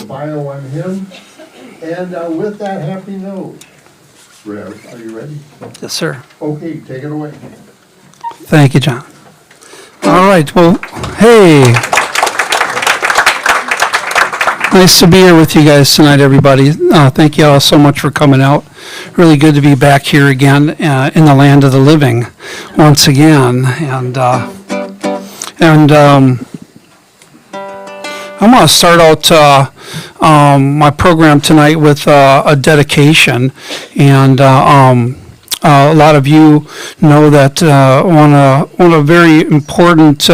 little bio on him. And with that happy note, Rev, are you ready? Yes, sir. Okay, take it away. Thank you, John. All right. Well, hey. Nice to be here with you guys tonight, everybody. Thank you all so much for coming out. Really good to be back here again in the land of the living once again. And I'm going to start out my program tonight with a dedication. And a lot of you know that one of very important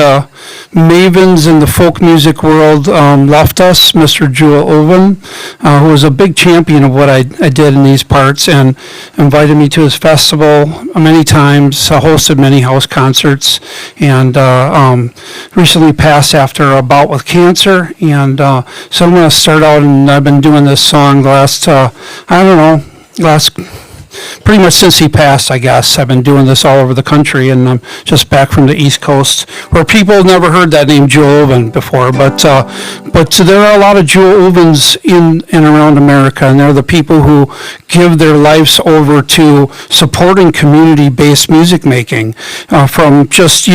mavens in the folk music world left us, Mr. Jewel Owen, who was a big champion of what I did in these parts and invited me to his festival many times, hosted many house concerts, and recently passed after a bout with cancer. And so I'm going to start out, and I've been doing this song the last pretty much since he passed, I guess. I've been doing this all over the country, and I'm just back from the East Coast, where people never heard that name Jewel Owen before. But there are a lot of Jewel Ovens in and around America, and they're the people who give their lives over to supporting community-based music making, from just,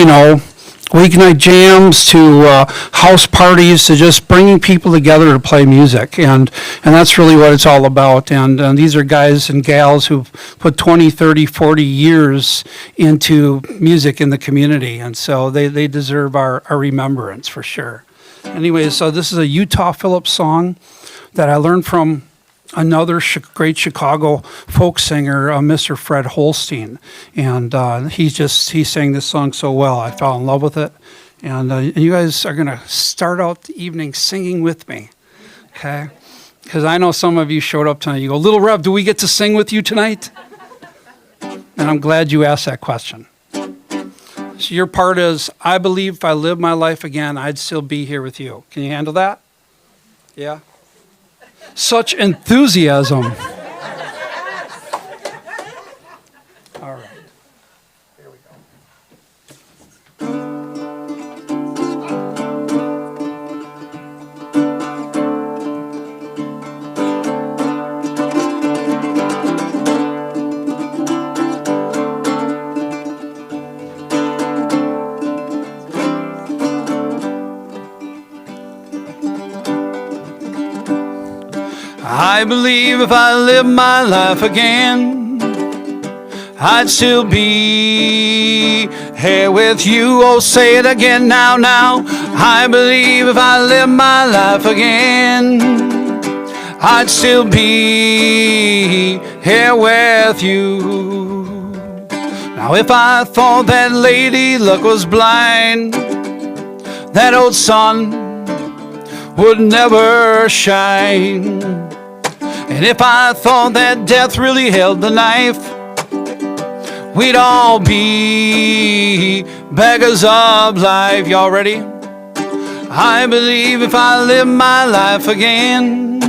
weeknight jams to house parties to just bringing people together to play music. And that's really what it's all about. And these are guys and gals who've put 20, 30, 40 years into music in the community. And so they deserve our remembrance for sure. Anyway, so this is a Utah Phillips song that I learned from another great Chicago folk singer, Mr. Fred Holstein. And he sang this song so well. I fell in love with it. And you guys are going to start out the evening singing with me, okay? Because I know some of you showed up tonight. You go, Lil Rev, do we get to sing with you tonight? And I'm glad you asked that question. So your part is, I believe if I lived my life again, I'd still be here with you. Can you handle that? Yeah? Such enthusiasm. All right. Here we go. I believe if I lived my life again, I'd still be here with you. Oh, say it again now. I believe if I lived my life again, I'd still be here with you. Now if I thought that Lady Luck was blind, that old sun would never shine. And if I thought that death really held the knife, we'd all be beggars of life. Y'all ready? I believe if I lived my life again,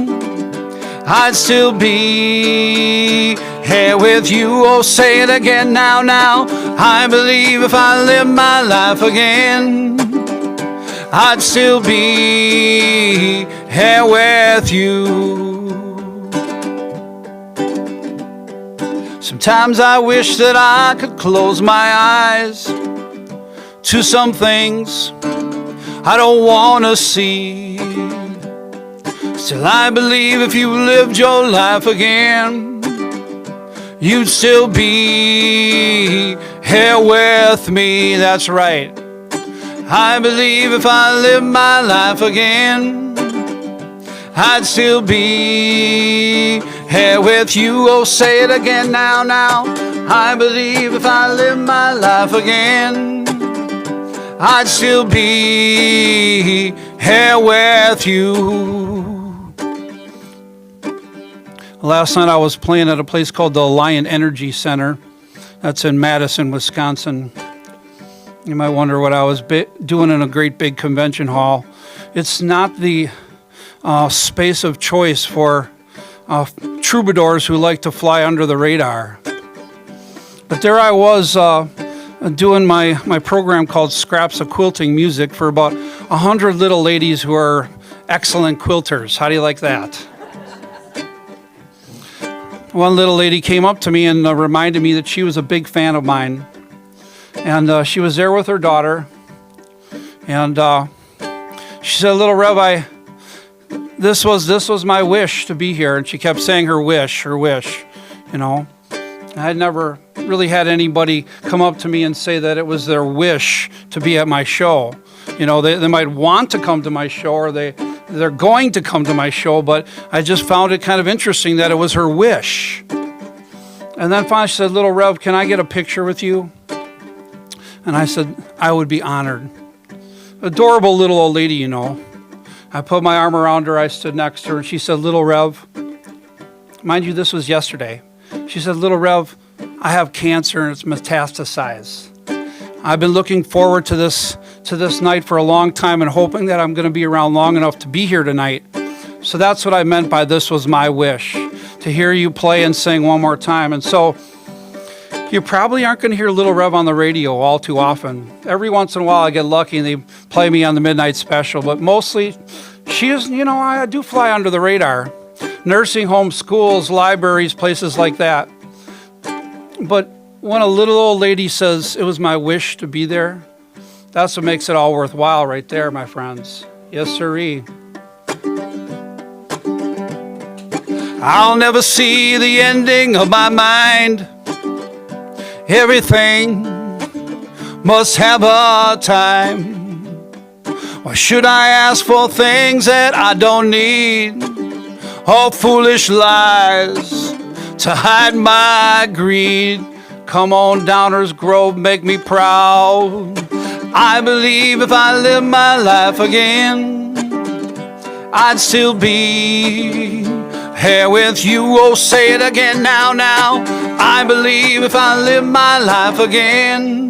I'd still be here with you. Oh, say it again now. I believe if I lived my life again, I'd still be here with you. Sometimes I wish that I could close my eyes to some things I don't want to see. Still I believe if you lived your life again, you'd still be here with me. That's right. I believe if I lived my life again, I'd still be here with you. Oh, say it again now. I believe if I lived my life again, I'd still be here with you. Last night I was playing at a place called the Alliant Energy Center. That's in Madison, Wisconsin. You might wonder what I was doing in a great big convention hall. It's not the space of choice for troubadours who like to fly under the radar. But there I was doing my program called Scraps of Quilting Music for about 100 little ladies who are excellent quilters. How do you like that? One little lady came up to me and reminded me that she was a big fan of mine. And she was there with her daughter. And she said, Little Rev, this was my wish to be here. And she kept saying her wish, you know. I had never really had anybody come up to me and say that it was their wish to be at my show. You know, they might want to come to my show, or they're going to come to my show, but I just found it kind of interesting that it was her wish. And then finally she said, Little Rev, can I get a picture with you? And I said, I would be honored. Adorable little old lady, you know. I put my arm around her, I stood next to her, and she said, Little Rev, mind you, this was yesterday. She said, Little Rev, I have cancer and it's metastasized. I've been looking forward to this night for a long time and hoping that I'm going to be around long enough to be here tonight. So that's what I meant by this was my wish, to hear you play and sing one more time. And so you probably aren't going to hear Little Rev on the radio all too often. Every once in a while I get lucky and they play me on the midnight special, but mostly she is, you know, I do fly under the radar. Nursing homes, schools, libraries, places like that. But when a little old lady says it was my wish to be there, that's what makes it all worthwhile right there, my friends. Yes, sirree. I'll never see the ending of my mind. Everything must have a time. Why should I ask for things that I don't need? All foolish lies to hide my greed. Come on, Downers Grove, make me proud. I believe if I live my life again, I'd still be here with you. Oh, say it again now. I believe if I live my life again,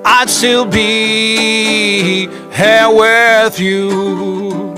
I'd still be here with you.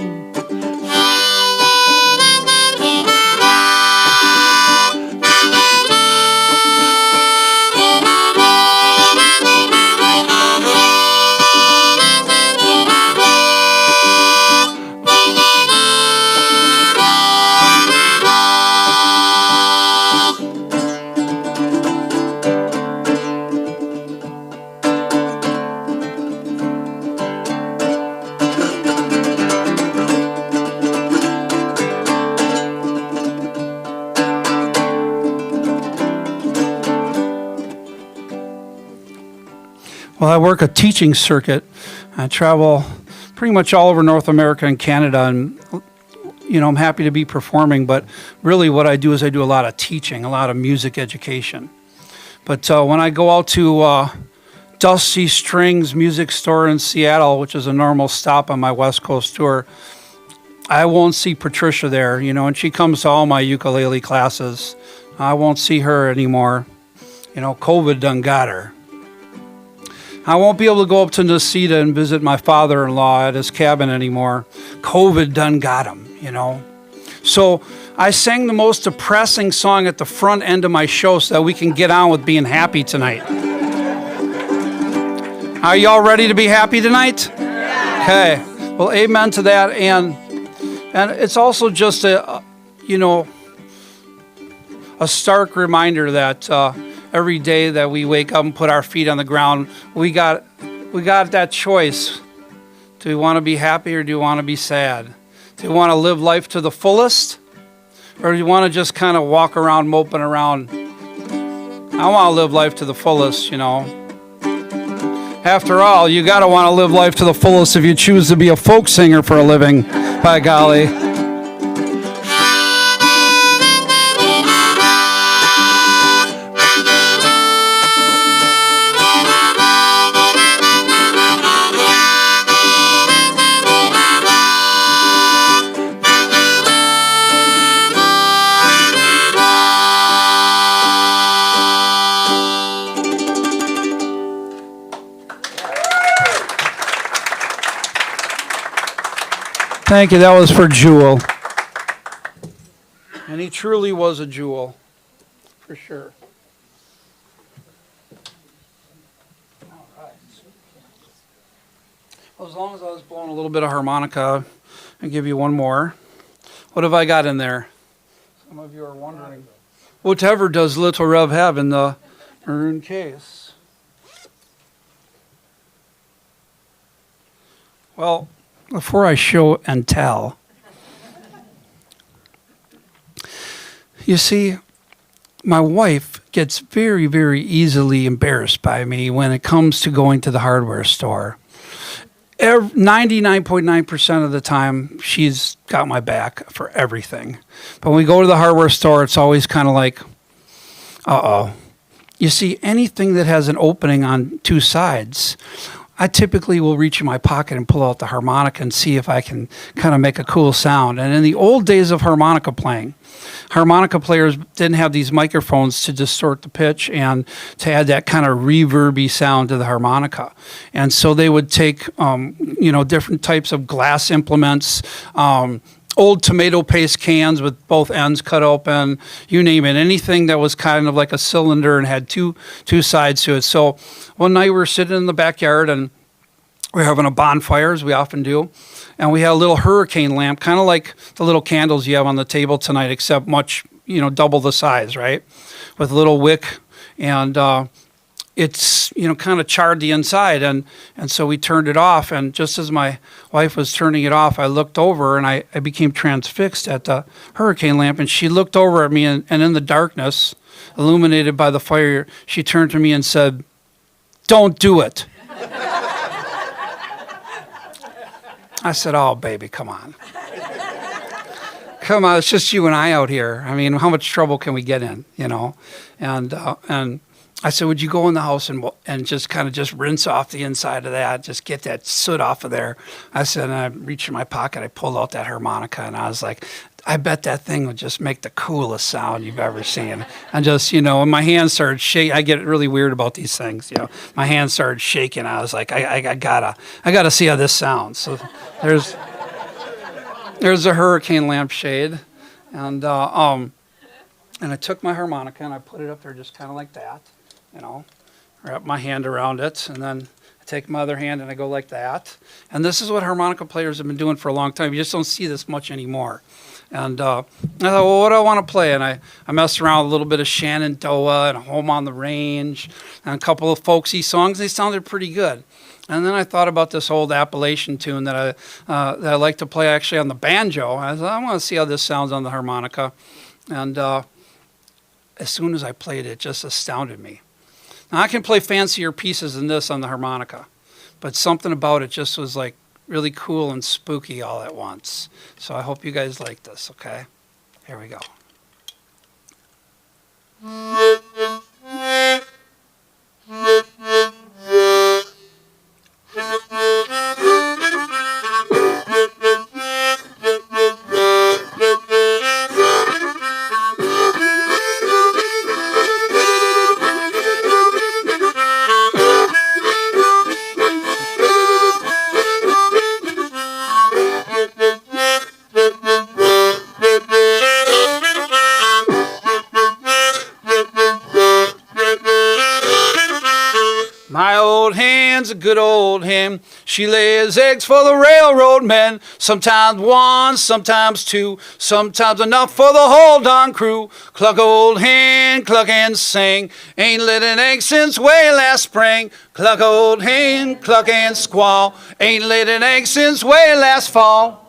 Well, I work a teaching circuit. I travel pretty much all over North America and Canada, and you know, I'm happy to be performing, but really what I do is I do a lot of teaching, a lot of music education. But when I go out to Dusty Strings Music Store in Seattle, which is a normal stop on my West Coast tour, I won't see Patricia there, you know, and she comes to all my ukulele classes. I won't see her anymore. You know, COVID done got her. I won't be able to go up to Nacita and visit my father-in-law at his cabin anymore. COVID done got him, you know. So I sang the most depressing song at the front end of my show so that we can get on with being happy tonight. Are y'all ready to be happy tonight? Okay. Well, amen to that. And it's also just a stark reminder that every day that we wake up and put our feet on the ground, we got that choice. Do we want to be happy or do we want to be sad? Do we want to live life to the fullest? Or do you want to just kind of walk around moping around? I want to live life to the fullest, you know. After all, you got to want to live life to the fullest if you choose to be a folk singer for a living, by golly. Thank you. That was for Jewel. And he truly was a jewel, for sure. All right. Well, as long as I was blowing a little bit of harmonica I'll give you one more. What have I got in there? Some of you are wondering. Whatever does Lil Rev have in the maroon case? Well, before I show and tell, you see, my wife gets very, very easily embarrassed by me when it comes to going to the hardware store. 99.9% of the time, she's got my back for everything. But when we go to the hardware store, it's always kind of like, uh-oh. You see, anything that has an opening on two sides, I typically will reach in my pocket and pull out the harmonica and see if I can kind of make a cool sound. And in the old days of harmonica playing, harmonica players didn't have these microphones to distort the pitch and to add that kind of reverby sound to the harmonica. And so they would take, different types of glass implements, old tomato paste cans with both ends cut open, you name it, anything that was kind of like a cylinder and had two sides to it. So one night we were sitting in the backyard and we were having a bonfire, as we often do, and we had a little hurricane lamp, kind of like the little candles you have on the table tonight, except much, double the size, right? With a little wick, and it's, kind of charred the inside, and so we turned it off, and just as my wife was turning it off, I looked over, and I became transfixed at the hurricane lamp, and she looked over at me, and in the darkness, illuminated by the fire, she turned to me and said, "Don't do it." I said, "Oh, baby, come on. Come on, it's just you and I out here. I mean, how much trouble can we get in, And I said, "Would you go in the house and just kind of just rinse off the inside of that, just get that soot off of there?" I said, and I reached in my pocket, I pulled out that harmonica, and I was like, I bet that thing would just make the coolest sound you've ever seen. And just, and my hands started shaking. I get really weird about these things, My hands started shaking. I was like, I gotta see how this sounds. So there's a hurricane lampshade, and I took my harmonica and I put it up there just kind of like that. Wrap my hand around it, and then I take my other hand and I go like that. And this is what harmonica players have been doing for a long time. You just don't see this much anymore. And I thought, well, what do I want to play? And I messed around with a little bit of Shenandoah and Home on the Range and a couple of folksy songs. They sounded pretty good. And then I thought about this old Appalachian tune that I like to play actually on the banjo. I thought, I want to see how this sounds on the harmonica. And as soon as I played it, it just astounded me. Now, I can play fancier pieces than this on the harmonica, but something about it just was like really cool and spooky all at once. So I hope you guys like this, okay? Here we go. My old hen's a good old hen. She lays eggs for the railroad men. Sometimes one, sometimes two, sometimes enough for the whole darn crew. Cluck old hen, cluck and sing. Ain't laid an egg since way last spring. Cluck old hen, cluck and squall. Ain't laid an egg since way last fall.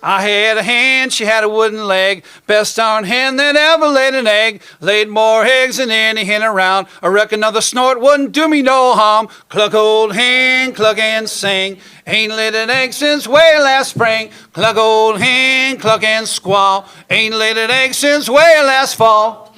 I had a hen, she had a wooden leg. Best darn hen that ever laid an egg. Laid more eggs than any hen around. I reckon another snort wouldn't do me no harm. Cluck old hen, cluck and sing. Ain't laid an egg since way last spring. Cluck old hen, cluck and squall. Ain't laid an egg since way last fall.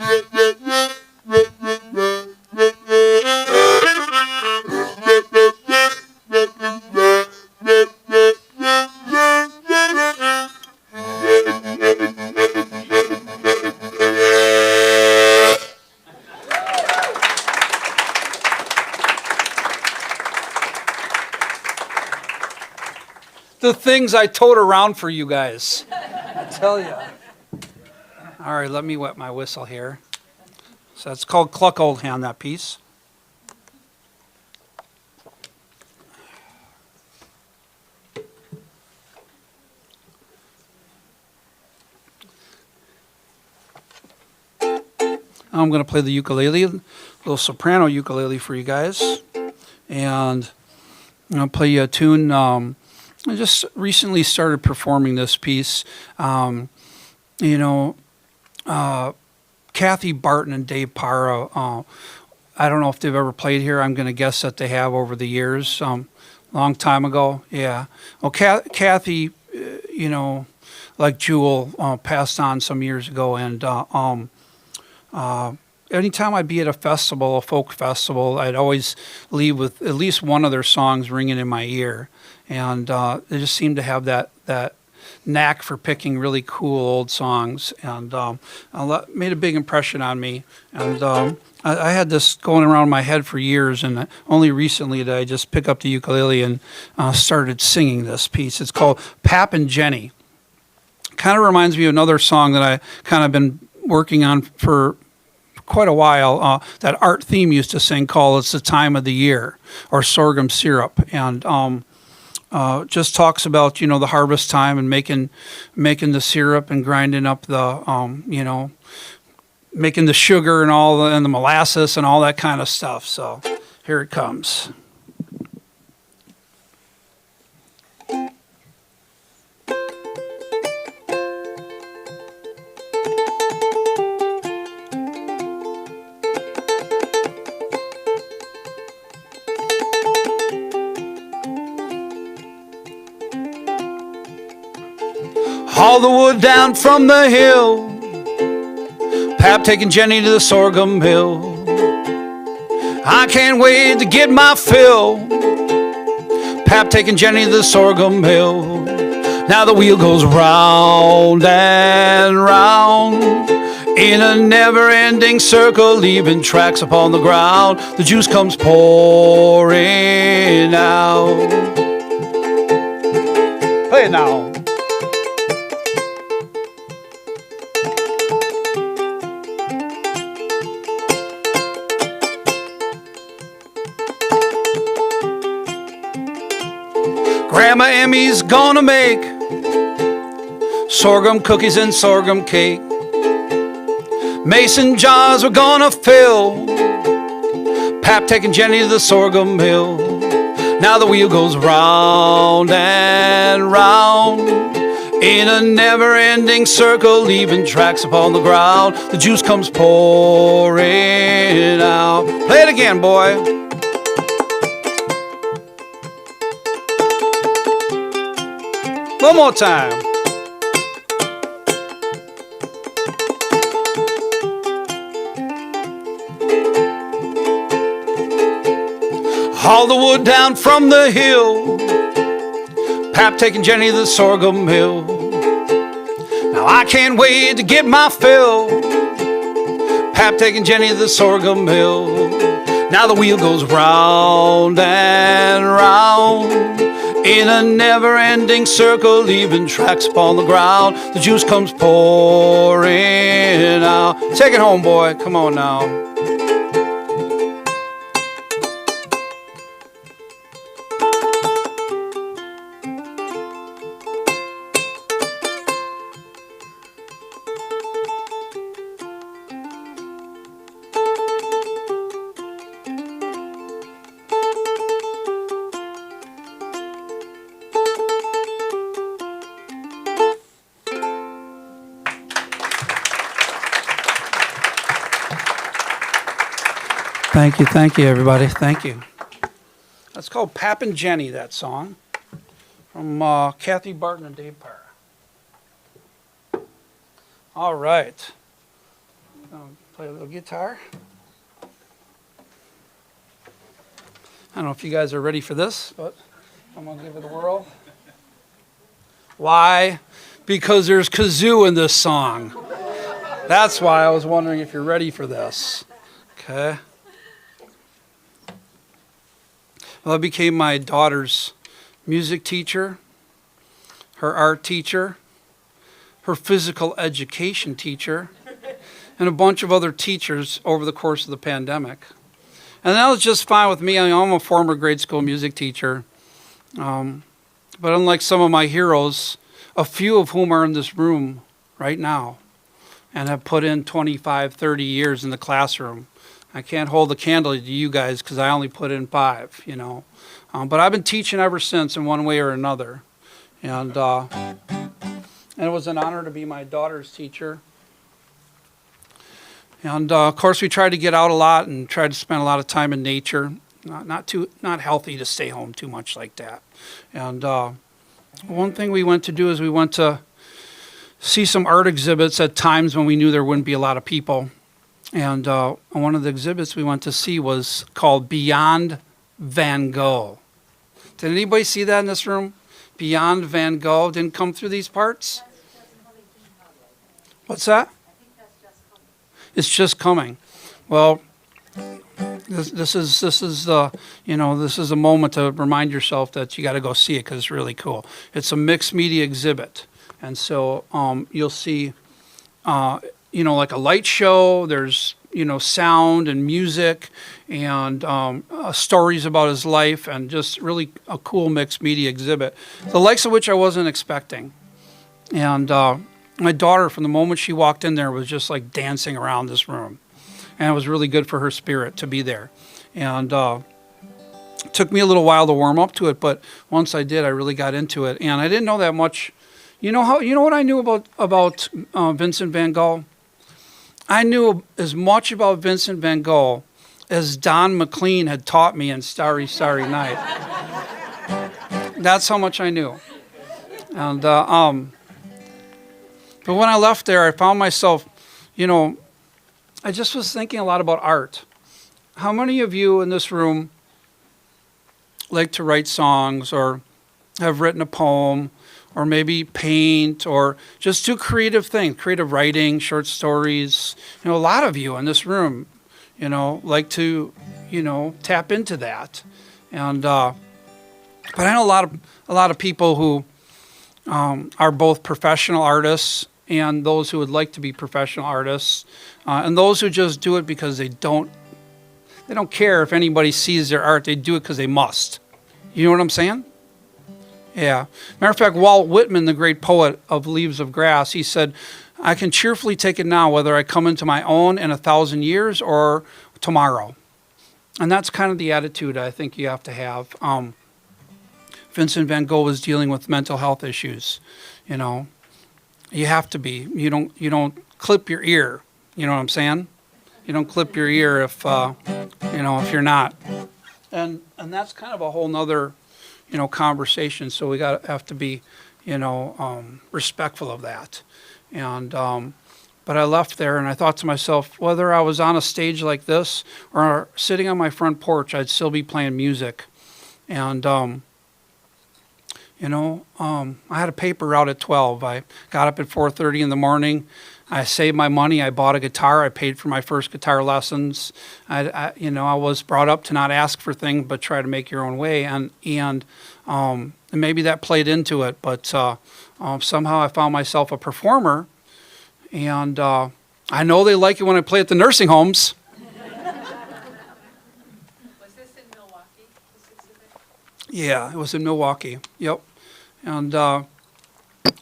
the things I tote around for you guys. I tell you. All right, let me wet my whistle here. So it's called Cluck Old Hand, that piece. I'm going to play the ukulele, a little soprano ukulele for you guys. And I'm going to play you a tune. I just recently started performing this piece. Kathy Barton and Dave Parra, I don't know if they've ever played here. I'm going to guess that they have over the years. Long time ago, yeah. Well, Kathy, like Jewel, passed on some years ago, and anytime I'd be at a festival, a folk festival, I'd always leave with at least one of their songs ringing in my ear. And they just seemed to have that knack for picking really cool old songs. And made a big impression on me. And I had this going around my head for years, and only recently did I just pick up the ukulele and started singing this piece. It's called Pap and Jenny. Kind of reminds me of another song that I kind of been working on for quite a while, that Art Theme used to sing called It's the Time of the Year, or Sorghum Syrup. And just talks about, the harvest time and making the syrup and grinding up the, making the sugar and and the molasses and all that kind of stuff. So here it comes. Haul the wood down from the hill, Pap taking Jenny to the sorghum mill. I can't wait to get my fill, Pap taking Jenny to the sorghum mill. Now the wheel goes round and round in a never-ending circle, leaving tracks upon the ground. The juice comes pouring out. Play it now. Grandma Emmy's gonna make sorghum cookies and sorghum cake. Mason jars we're gonna fill, Pap taking Jenny to the sorghum mill. Now the wheel goes round and round in a never-ending circle, leaving tracks upon the ground. The juice comes pouring out. Play it again, boy. One more time. Haul the wood down from the hill, Pap taking Jenny to the sorghum mill. Now I can't wait to get my fill, Pap taking Jenny to the sorghum mill. Now the wheel goes round and round in a never-ending circle, leaving tracks upon the ground. The juice comes pouring out. Take it home, boy. Come on now. Thank you, everybody. Thank you. That's called Pap and Jenny, that song, from Kathy Barton and Dave Parra. All right. Play a little guitar. I don't know if you guys are ready for this, but I'm going to give it a whirl. Why? Because there's kazoo in this song. That's why I was wondering if you're ready for this. Okay. Well, I became my daughter's music teacher her art teacher, her physical education teacher, and a bunch of other teachers over the course of the pandemic. And that was just fine with me. I mean, I'm a former grade school music teacher. But unlike some of my heroes, a few of whom are in this room right now and have put in 25, 30 years in the classroom, I can't hold the candle to you guys because I only put in 5, you know. But I've been teaching ever since in one way or another. And it was an honor to be my daughter's teacher. And of course, we tried to get out a lot and tried to spend a lot of time in nature. Not healthy to stay home too much like that. And one thing we went to do is we went to see some art exhibits at times when we knew there wouldn't be a lot of people. And one of the exhibits we went to see was called Beyond Van Gogh. Did anybody see that in this room? Beyond Van Gogh didn't come through these parts? What's that? It's just coming. Well, this is a moment to remind yourself that you got to go see it because it's really cool. It's a mixed media exhibit, and so you'll see, like a light show. There's sound and music and stories about his life, and just really a cool mixed media exhibit, the likes of which I wasn't expecting. And my daughter, from the moment she walked in there, was just like dancing around this room. And it was really good for her spirit to be there. And it took me a little while to warm up to it, but once I did, I really got into it. And I didn't know that much. You know what I knew about Vincent van Gogh? I knew as much about Vincent van Gogh as Don McLean had taught me in Starry, Starry Night. That's how much I knew. And but when I left there, I found myself, I just was thinking a lot about art. How many of you in this room like to write songs or have written a poem or maybe paint or just do creative things, creative writing, short stories? A lot of you in this room, like to, tap into that. And but I know a lot of people who are both professional artists and those who would like to be professional artists, and those who just do it because they don't care if anybody sees their art. They do it because they must. You know what I'm saying? Yeah. Matter of fact, Walt Whitman, the great poet of Leaves of Grass, he said, "I can cheerfully take it now, whether I come into my own in 1,000 years or tomorrow." And that's kind of the attitude I think you have to have. Vincent van Gogh was dealing with mental health issues, You have to be. You don't clip your ear. You know what I'm saying? You don't clip your ear if if you're not. And that's kind of a whole nother, conversation. So we have to be, respectful of that. And but I left there and I thought to myself, whether I was on a stage like this or sitting on my front porch, I'd still be playing music. And I had a paper route at 12. I got up at 4:30 in the morning. I saved my money. I bought a guitar. I paid for my first guitar lessons. I was brought up to not ask for things, but try to make your own way. And maybe that played into it. But somehow I found myself a performer. And I know they like it when I play at the nursing homes. Was this in Milwaukee, this exhibit? Yeah, it was in Milwaukee. Yep.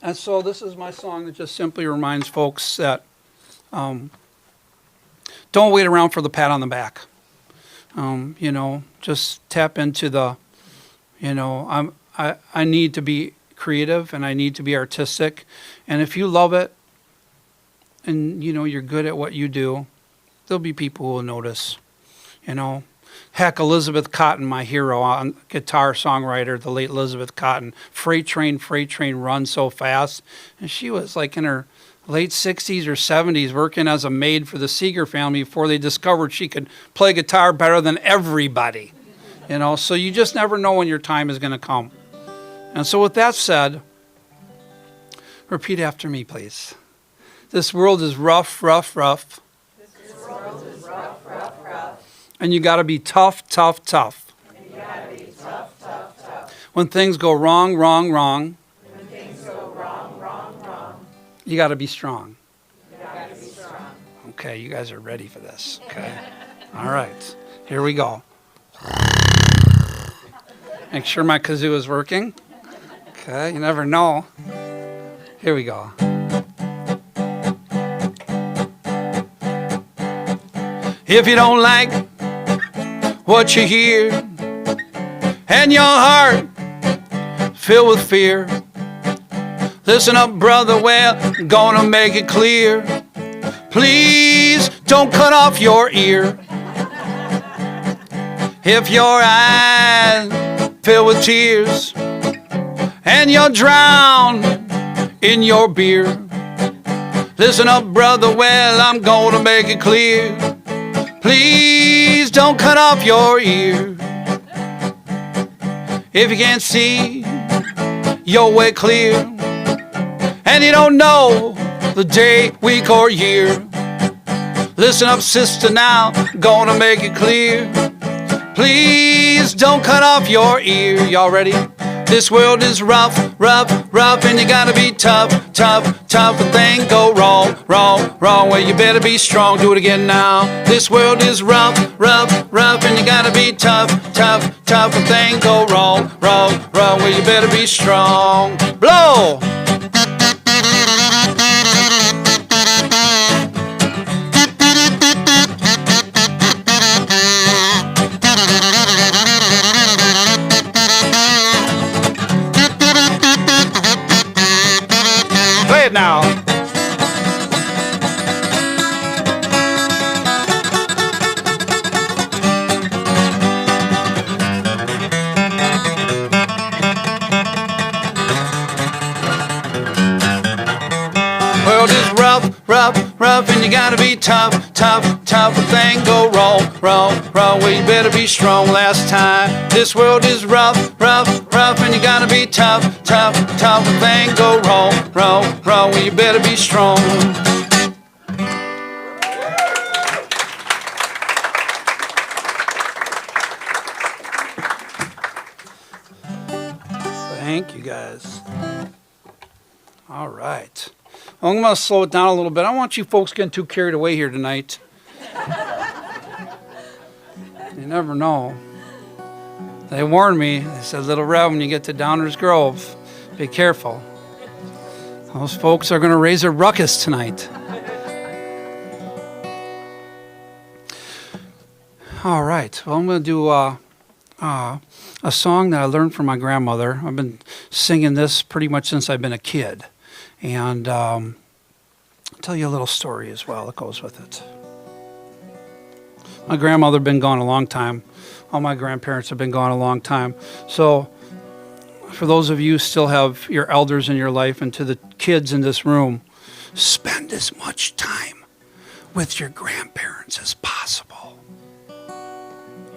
And so this is my song that just simply reminds folks that don't wait around for the pat on the back. Just tap into the, I need to be creative and I need to be artistic. And if you love it and, you're good at what you do, there'll be people who will notice, Heck, Elizabeth Cotton, my hero, guitar songwriter, the late Elizabeth Cotton, Freight Train, Run So Fast. And she was like in her late 60s or 70s working as a maid for the Seeger family before they discovered she could play guitar better than everybody. So you just never know when your time is going to come. And so with that said, repeat after me, please. This world is rough, rough, rough. And you got to be tough, tough, tough. When things go wrong, wrong, wrong. You got to be strong. Okay, you guys are ready for this. Okay. All right. Here we go. Make sure my kazoo is working. Okay, you never know. Here we go. If you don't like what you hear and your heart filled with fear, listen up, brother, well, I'm gonna make it clear. Please don't cut off your ear. If your eyes fill with tears and you're drowned in your beer, listen up, brother, well, I'm gonna make it clear. Please don't cut off your ear. If you can't see your way clear and you don't know the day, week, or year, listen up, sister, now, gonna make it clear. Please don't cut off your ear. Y'all ready? This world is rough, rough, rough, and you gotta be tough, tough, tough. When things go wrong, wrong, wrong, well, you better be strong. Do it again now. This world is rough, rough, rough, and you gotta be tough, tough, tough. When things go wrong, wrong, wrong, well, you better be strong. Blow! Play it now. World is rough, rough, rough, and you gotta be tough, tough, tough. When things go wrong, wrong, wrong, well, you better be strong. Last time. This world is rough, rough, rough, and you gotta be tough, tough, tough. When things go wrong, wrong, wrong, well, you better be strong. Thank you, guys. All right. I'm going to slow it down a little bit. I don't want you folks getting too carried away here tonight. You never know. They warned me. They said, Lil Rev, when you get to Downers Grove, be careful. Those folks are going to raise a ruckus tonight. All right. Well, I'm going to do a song that I learned from my grandmother. I've been singing this pretty much since I've been a kid. And I'll tell you a little story as well that goes with it. My grandmother had been gone a long time. All my grandparents have been gone a long time. So for those of you who still have your elders in your life, and to the kids in this room, spend as much time with your grandparents as possible.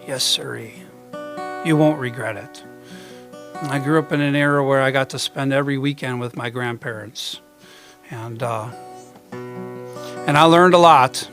Yes, sirree. You won't regret it. I grew up in an era where I got to spend every weekend with my grandparents. And I learned a lot.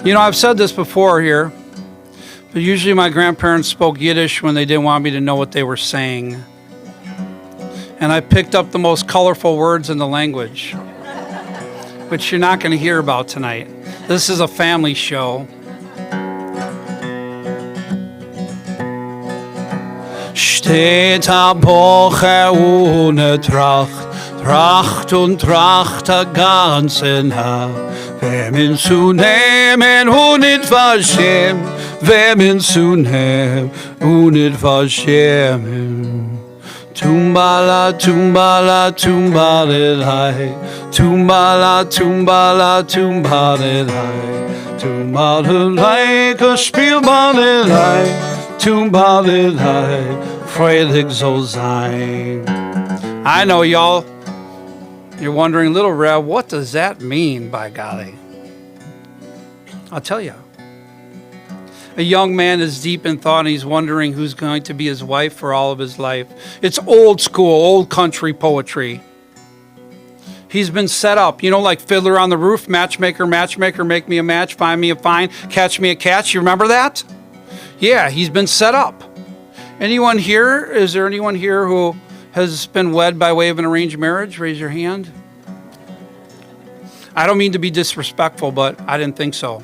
You know, I've said this before here, but usually my grandparents spoke Yiddish when they didn't want me to know what they were saying. And I picked up the most colorful words in the language, which you're not going to hear about tonight. This is a family show. Steht a Boche ohne Tracht, Tracht und Tracht a ganzen Tag. Wer min zu nehmen und nicht verschämen, wer min zu nehmen und nicht verschämen. Tumbala, tumbala, tumbalelei, tumbala, tumbala, tumbalelei, tumbalelei, gespielbalelei, tumbalelei, freudig soll sein. I know y'all. You're wondering, Lil Rev, what does that mean, by golly? I'll tell you. A young man is deep in thought and he's wondering who's going to be his wife for all of his life. It's old school, old country poetry. He's been set up, like Fiddler on the Roof, matchmaker, matchmaker, make me a match, find me a find, catch me a catch. You remember that? Yeah, he's been set up. Anyone here? Is there anyone here who has been wed by way of an arranged marriage? Raise your hand. I don't mean to be disrespectful, but I didn't think so.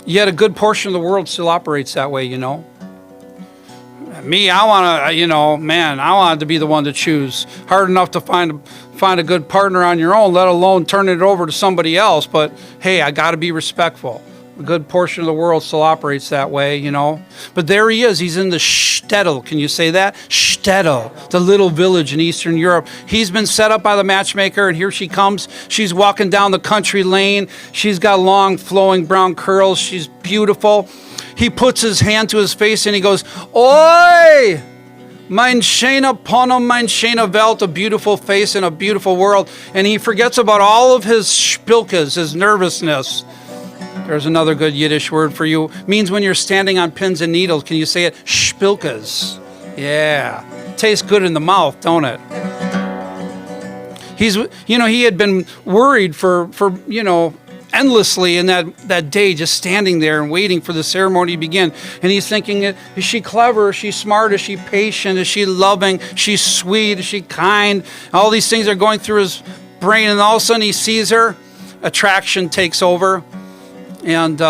Yet a good portion of the world still operates that way, Me, I want to, I wanted to be the one to choose. Hard enough to find a good partner on your own, let alone turn it over to somebody else. But hey, I got to be respectful. A good portion of the world still operates that way, But there he is. He's in the shtetl. Can you say that? Shtetl, the little village in Eastern Europe. He's been set up by the matchmaker, and here she comes. She's walking down the country lane. She's got long, flowing brown curls. She's beautiful. He puts his hand to his face, and he goes, Oi! Mein schöner Ponum, mein schöner Welt, a beautiful face in a beautiful world. And he forgets about all of his spilkas, his nervousness. There's another good Yiddish word for you. Means when you're standing on pins and needles. Can you say it? Spilkas. Yeah. Tastes good in the mouth, don't it? He had been worried for endlessly in that day, just standing there and waiting for the ceremony to begin. And he's thinking, is she clever? Is she smart? Is she patient? Is she loving? Is she sweet? Is she kind? All these things are going through his brain, and all of a sudden he sees her. Attraction takes over. And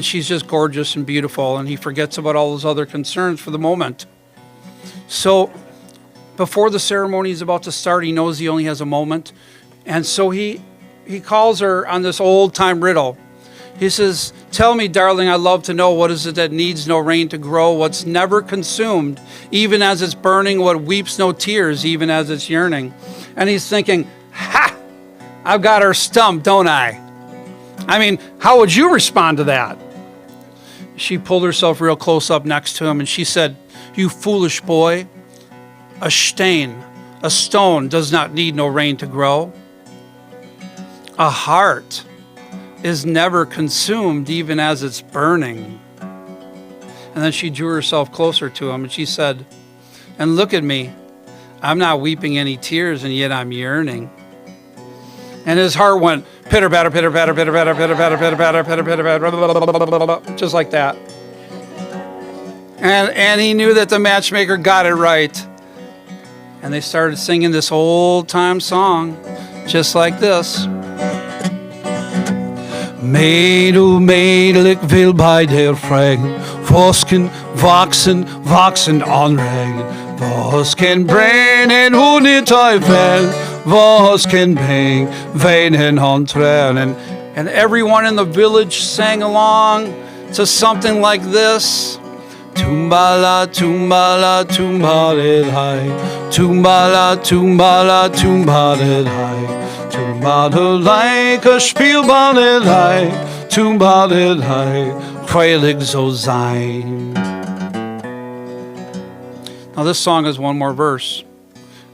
she's just gorgeous and beautiful, and he forgets about all those other concerns for the moment. So before the ceremony is about to start, he knows he only has a moment. And so he calls her on this old-time riddle. He says, tell me, darling, I love to know, what is it that needs no rain to grow? What's never consumed, even as it's burning? What weeps no tears, even as it's yearning? And he's thinking, ha! I've got her stumped, don't I? I mean, how would you respond to that? She pulled herself real close up next to him and she said, you foolish boy, a stone does not need no rain to grow. A heart is never consumed even as it's burning. And then she drew herself closer to him and she said, and look at me, I'm not weeping any tears and yet I'm yearning. And his heart went pitter patter, pitter patter, pitter patter, pitter patter, pitter patter, pitter patter, patter, just like that. And he knew that the matchmaker got it right. And they started singing this old time song, just like this. Maid, o maid, ik wil bij der vragen, Vosken, wachsen, aanregen. Was kan brengen, hoe niet wel, was kan brengen, weinen aan tranen. And everyone in the village sang along to something like this. Tumbala, tumbala, tumbalelai. Tumbala, tumbala, tumbalelai. Tumbalelai, gespielbalelai. Tumbalelai, kwelig zo zijn. Now this song has one more verse.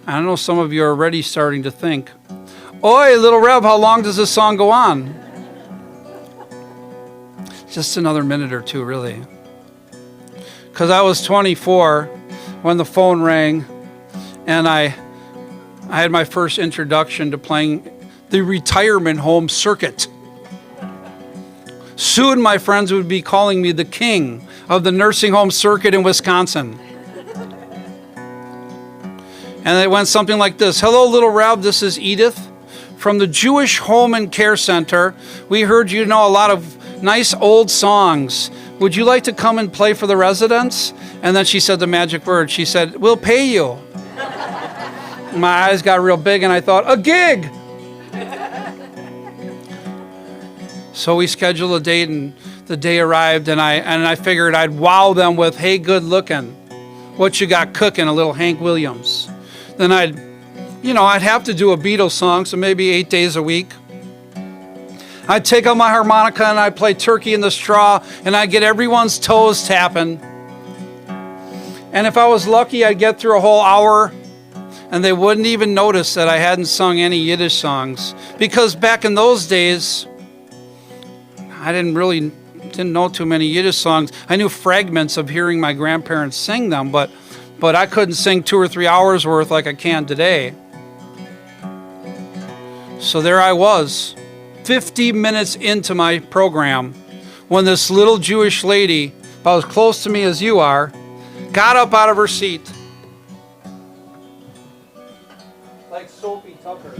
I know some of you are already starting to think, Oi, Lil Rev, how long does this song go on? Just another minute or two, really. Because I was 24 when the phone rang and I had my first introduction to playing the retirement home circuit. Soon my friends would be calling me the king of the nursing home circuit in Wisconsin. And it went something like this. Hello, Lil Rev, this is Edith from the Jewish Home and Care Center. We heard you know a lot of nice old songs. Would you like to come and play for the residents? And then she said the magic word. She said, we'll pay you. My eyes got real big and I thought, a gig. So we scheduled a date and the day arrived and I figured I'd wow them with, hey, good looking. What you got cooking? A little Hank Williams. Then I'd have to do a Beatles song, so maybe 8 days a week. I'd take out my harmonica and I'd play Turkey in the Straw and I'd get everyone's toes tapping. And if I was lucky, I'd get through a whole hour and they wouldn't even notice that I hadn't sung any Yiddish songs. Because back in those days, I didn't really didn't know too many Yiddish songs. I knew fragments of hearing my grandparents sing them, but I couldn't sing 2 or 3 hours worth like I can today. So there I was, 50 minutes into my program, when this little Jewish lady, about as close to me as you are, got up out of her seat. Like Sophie Tucker.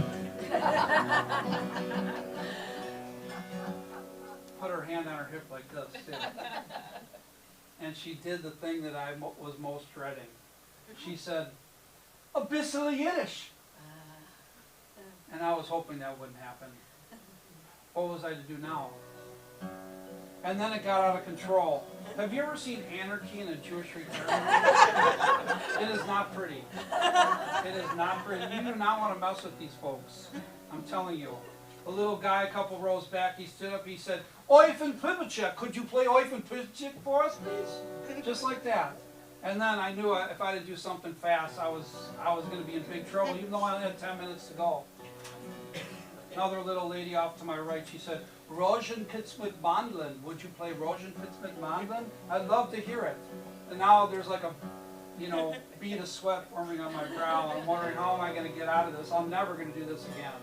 Put her hand on her hip like this. See? And she did the thing that I was most dreading. She said, "A bissel Yiddish." And I was hoping that wouldn't happen. What was I to do now? And then it got out of control. Have you ever seen anarchy in a Jewish return? It is not pretty. It is not pretty. You do not want to mess with these folks. I'm telling you. A little guy a couple rows back, he stood up, he said, "Oifen Pibachek, could you play Oifen Pibachek for us, please?" Just like that. And then I knew if I had to do something fast, I was going to be in big trouble, even though I only had 10 minutes to go. Another little lady off to my right, she said, "Rojan Pitts mit mandolin. Would you play Rojan Pitts mit mandolin? I'd love to hear it." And now there's like a, bead of sweat forming on my brow. I'm wondering, how am I going to get out of this? I'm never going to do this again.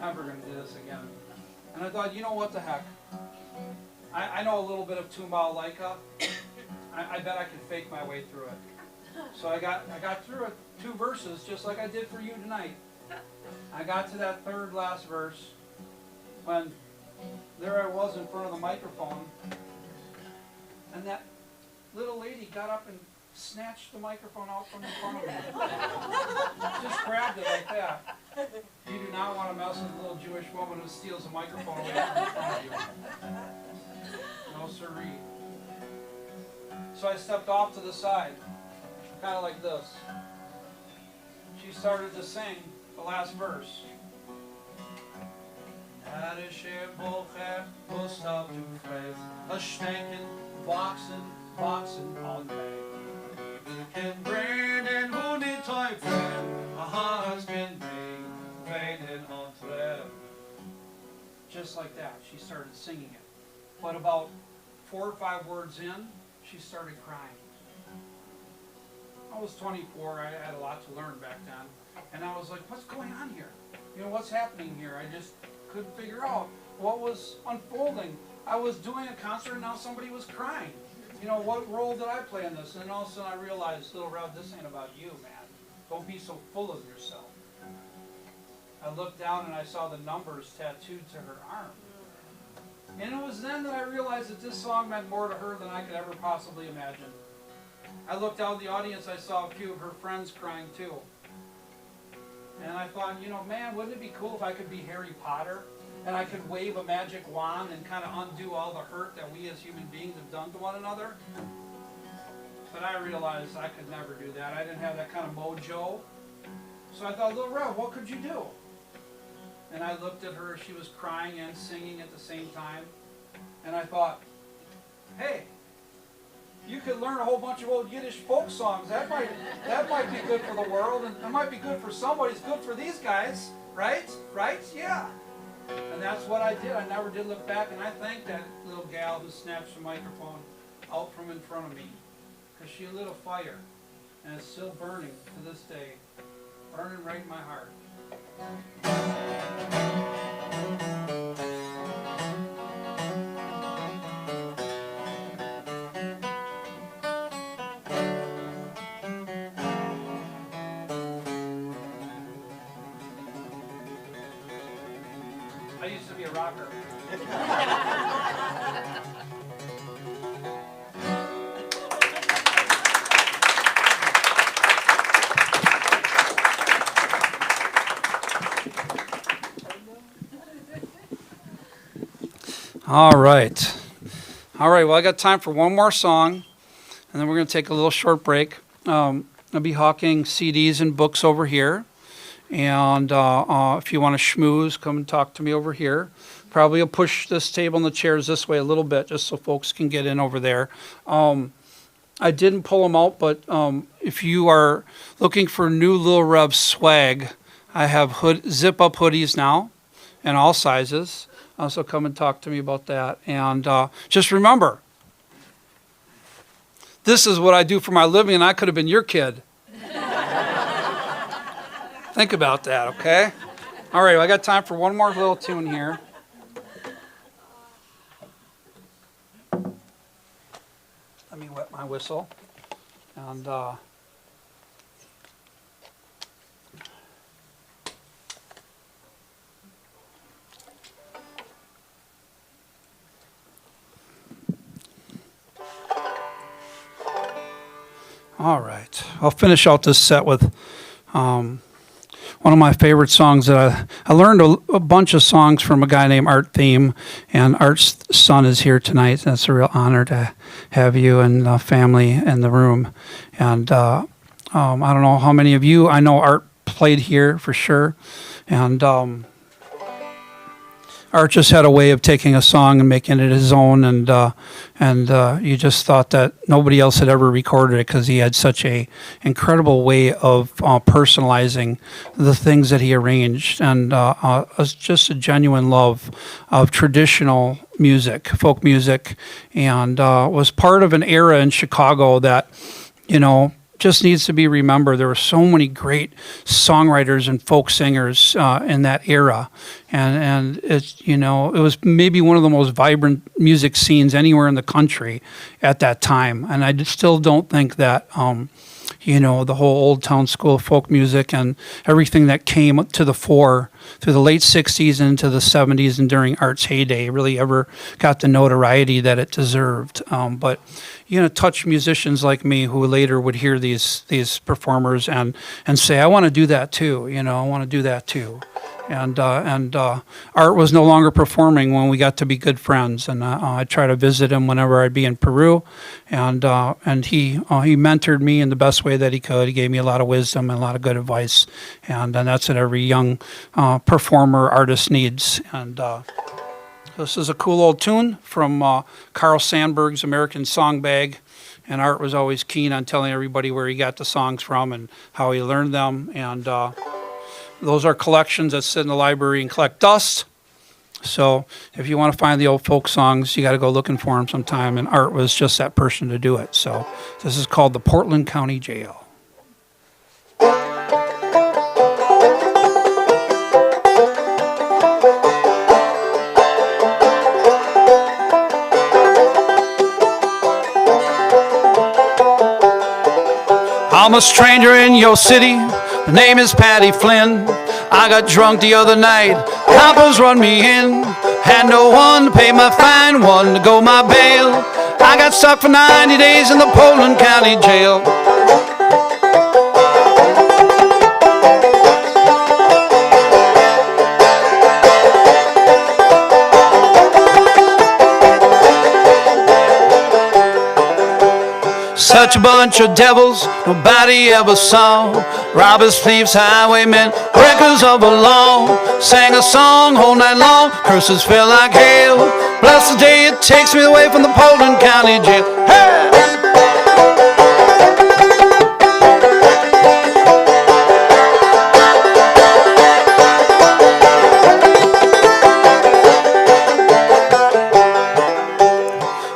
Never going to do this again. And I thought, what the heck? I know a little bit of Tumbal Laika. I bet I can fake my way through it. So I got through it, 2 verses, just like I did for you tonight. I got to that third last verse when there I was in front of the microphone, and that little lady got up and snatched the microphone out from in front of me. Just grabbed it like that. You do not want to mess with a little Jewish woman who steals a microphone away from in front of you. No siree. So I stepped off to the side, kind of like this. She started to sing the last verse. Er is er bocher, Gustav du Freis, a stecken, wachsen on mij. Can bring and who need time friend, a husband may, faded on thread. Just like that, she started singing it. But about 4 or 5 words in, she started crying. I was 24, I had a lot to learn back then. And I was like, what's going on here? What's happening here? I just couldn't figure out what was unfolding. I was doing a concert and now somebody was crying. What role did I play in this? And all of a sudden I realized, Lil Rev, this ain't about you, man. Don't be so full of yourself. I looked down and I saw the numbers tattooed to her arm. And it was then that I realized that this song meant more to her than I could ever possibly imagine. I looked out in the audience, I saw a few of her friends crying too. And I thought, man, wouldn't it be cool if I could be Harry Potter and I could wave a magic wand and kind of undo all the hurt that we as human beings have done to one another? But I realized I could never do that. I didn't have that kind of mojo. So I thought, Lil Rev, what could you do? And I looked at her, she was crying and singing at the same time. And I thought, hey, you could learn a whole bunch of old Yiddish folk songs. That might be good for the world, and it might be good for somebody. It's good for these guys, right? Right? Yeah. And that's what I did. I never did look back, and I thank that little gal who snatched the microphone out from in front of me, because she lit a fire, and it's still burning to this day, burning right in my heart. I used to be a rocker. All right. Well, I got time for one more song, and then we're going to take a little short break. I'll be hawking CDs and books over here. And if you want to schmooze, come and talk to me over here. Probably I'll push this table and the chairs this way a little bit just so folks can get in over there. I didn't pull them out, but if you are looking for new Lil Rev swag, I have zip-up hoodies now in all sizes. So come and talk to me about that. And just remember, this is what I do for my living, and I could have been your kid. Think about that, okay? All right, I got time for one more little tune here. Let me wet my whistle. And all right, I'll finish out this set with one of my favorite songs that I learned a bunch of songs from a guy named Art Theme, and Art's son is here tonight. And it's a real honor to have you and the family in the room. And I don't know how many of you, I know Art played here for sure, and Art just had a way of taking a song and making it his own, and you just thought that nobody else had ever recorded it because he had such a incredible way of personalizing the things that he arranged, and was just a genuine love of traditional music, folk music, and was part of an era in Chicago that, just needs to be remembered. There were so many great songwriters and folk singers in that era, and it's it was maybe one of the most vibrant music scenes anywhere in the country at that time. And I still don't think that the whole Old Town School of folk music and everything that came to the fore through the late 60s and into the 70s and during Art's heyday really ever got the notoriety that it deserved. But touch musicians like me who later would hear these performers and say, I want to do that too. I want to do that too. And Art was no longer performing when we got to be good friends, and I try to visit him whenever I'd be in Peru, and he mentored me in the best way that he could. He gave me a lot of wisdom and a lot of good advice, and that's what every young performer artist needs. And this is a cool old tune from Carl Sandburg's American Song Bag, and Art was always keen on telling everybody where he got the songs from and how he learned them, and those are collections that sit in the library and collect dust. So if you want to find the old folk songs, you got to go looking for them sometime, and Art was just that person to do it. So this is called the Portland County Jail. I'm a stranger in your city. My name is Patty Flynn. I got drunk the other night. Coppers run me in. Had no one to pay my fine, one to go my bail. I got stuck for 90 days in the Portland County Jail. Such a bunch of devils nobody ever saw. Robbers, thieves, highwaymen, breakers of the law. Sang a song all night long, curses fell like hail. Bless the day it takes me away from the Portland County Jail. Hey!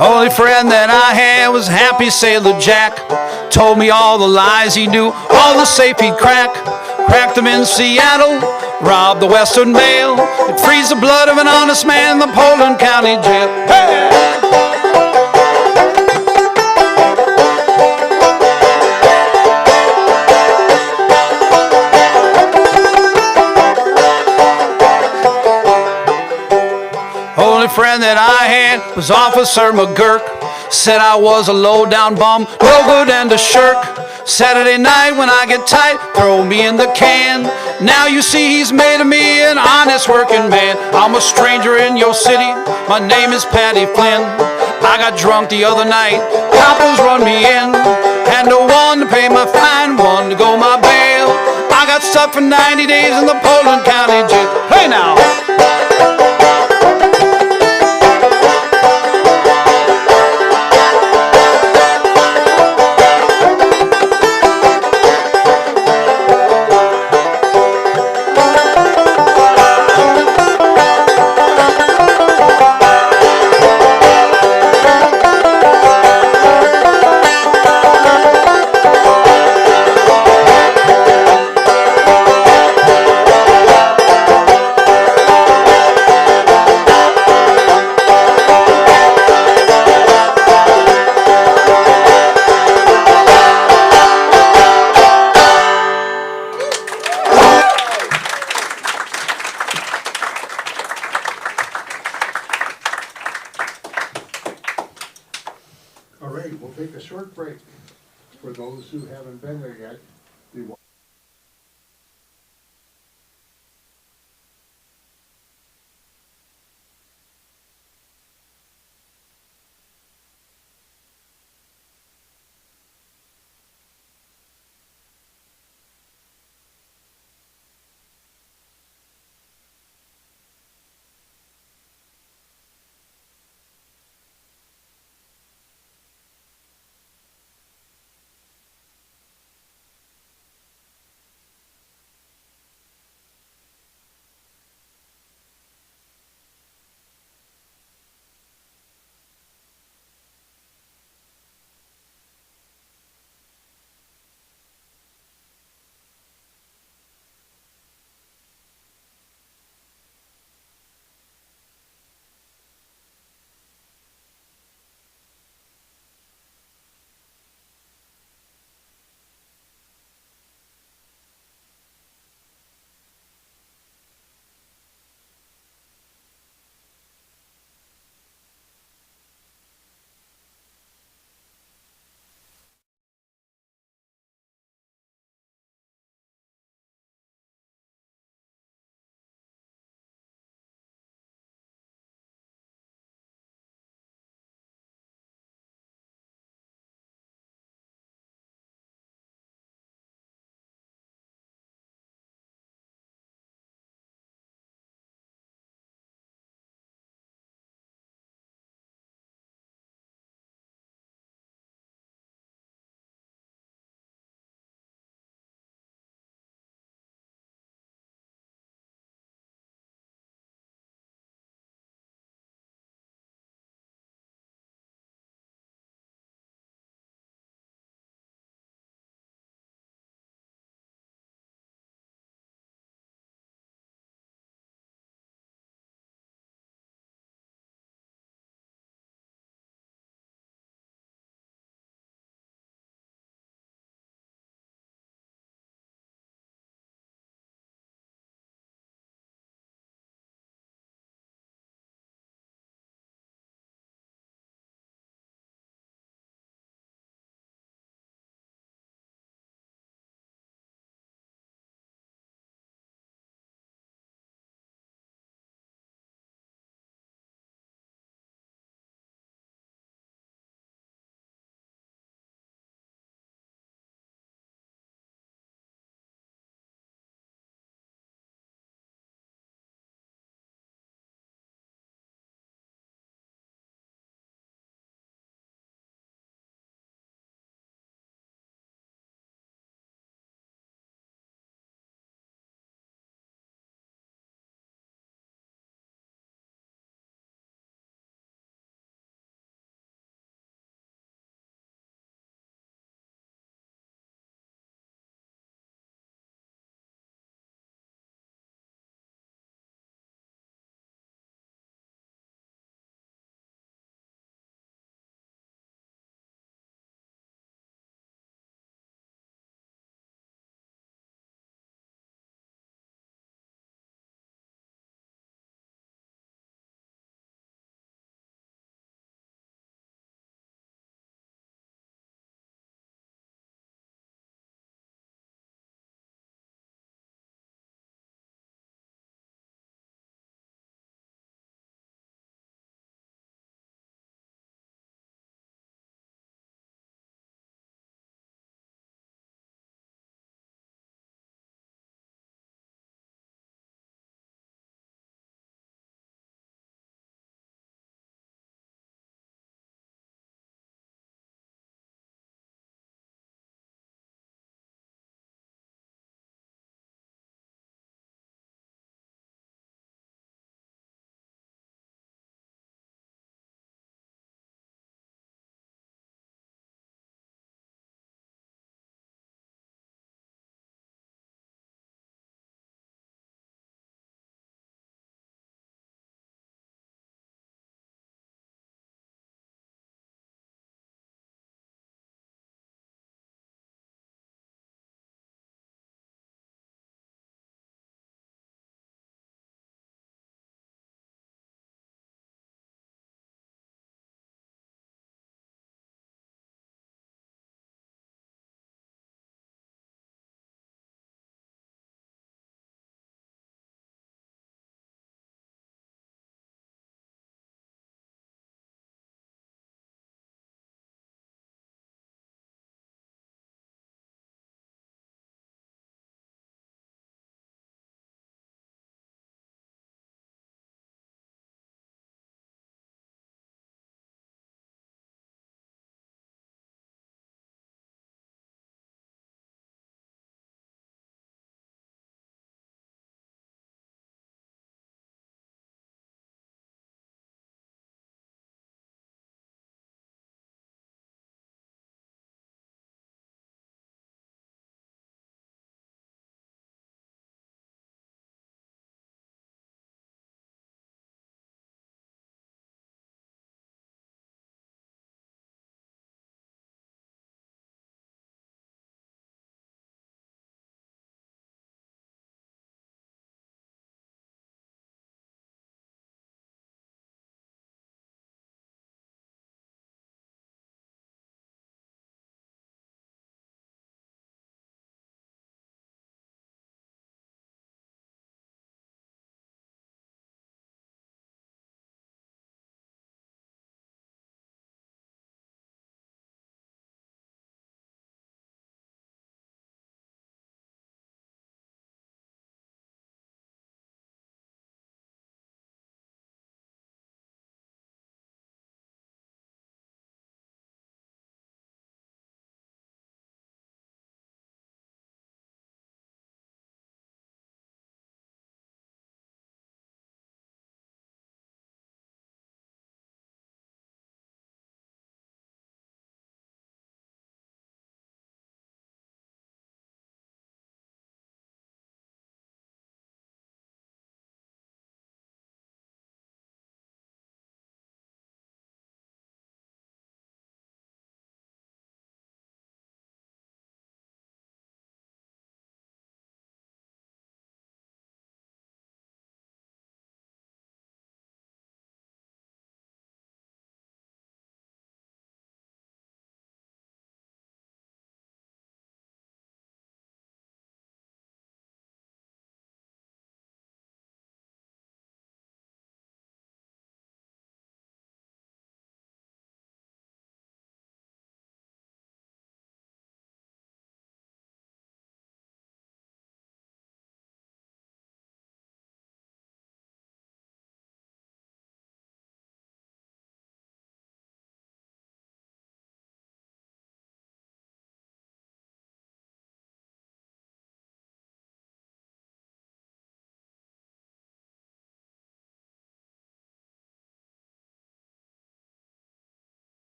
Only friend that I had was Happy Sailor Jack. Told me all the lies he knew, all the safe he'd crack. Cracked them in Seattle, robbed the Western Mail. It frees the blood of an honest man in the Portland County Jail. Hey! Only friend that I had was Officer McGurk. Said I was a low-down bum, no good and a shirk. Saturday night when I get tight, throw me in the can. Now you see he's made of me an honest working man. I'm a stranger in your city, my name is Patty Flynn. I got drunk the other night, coppers run me in. Had no one to pay my fine, one to go my bail. I got stuck for 90 days in the Portland County Jail. Hey now! All right, we'll take a short break. For those who haven't been there yet, we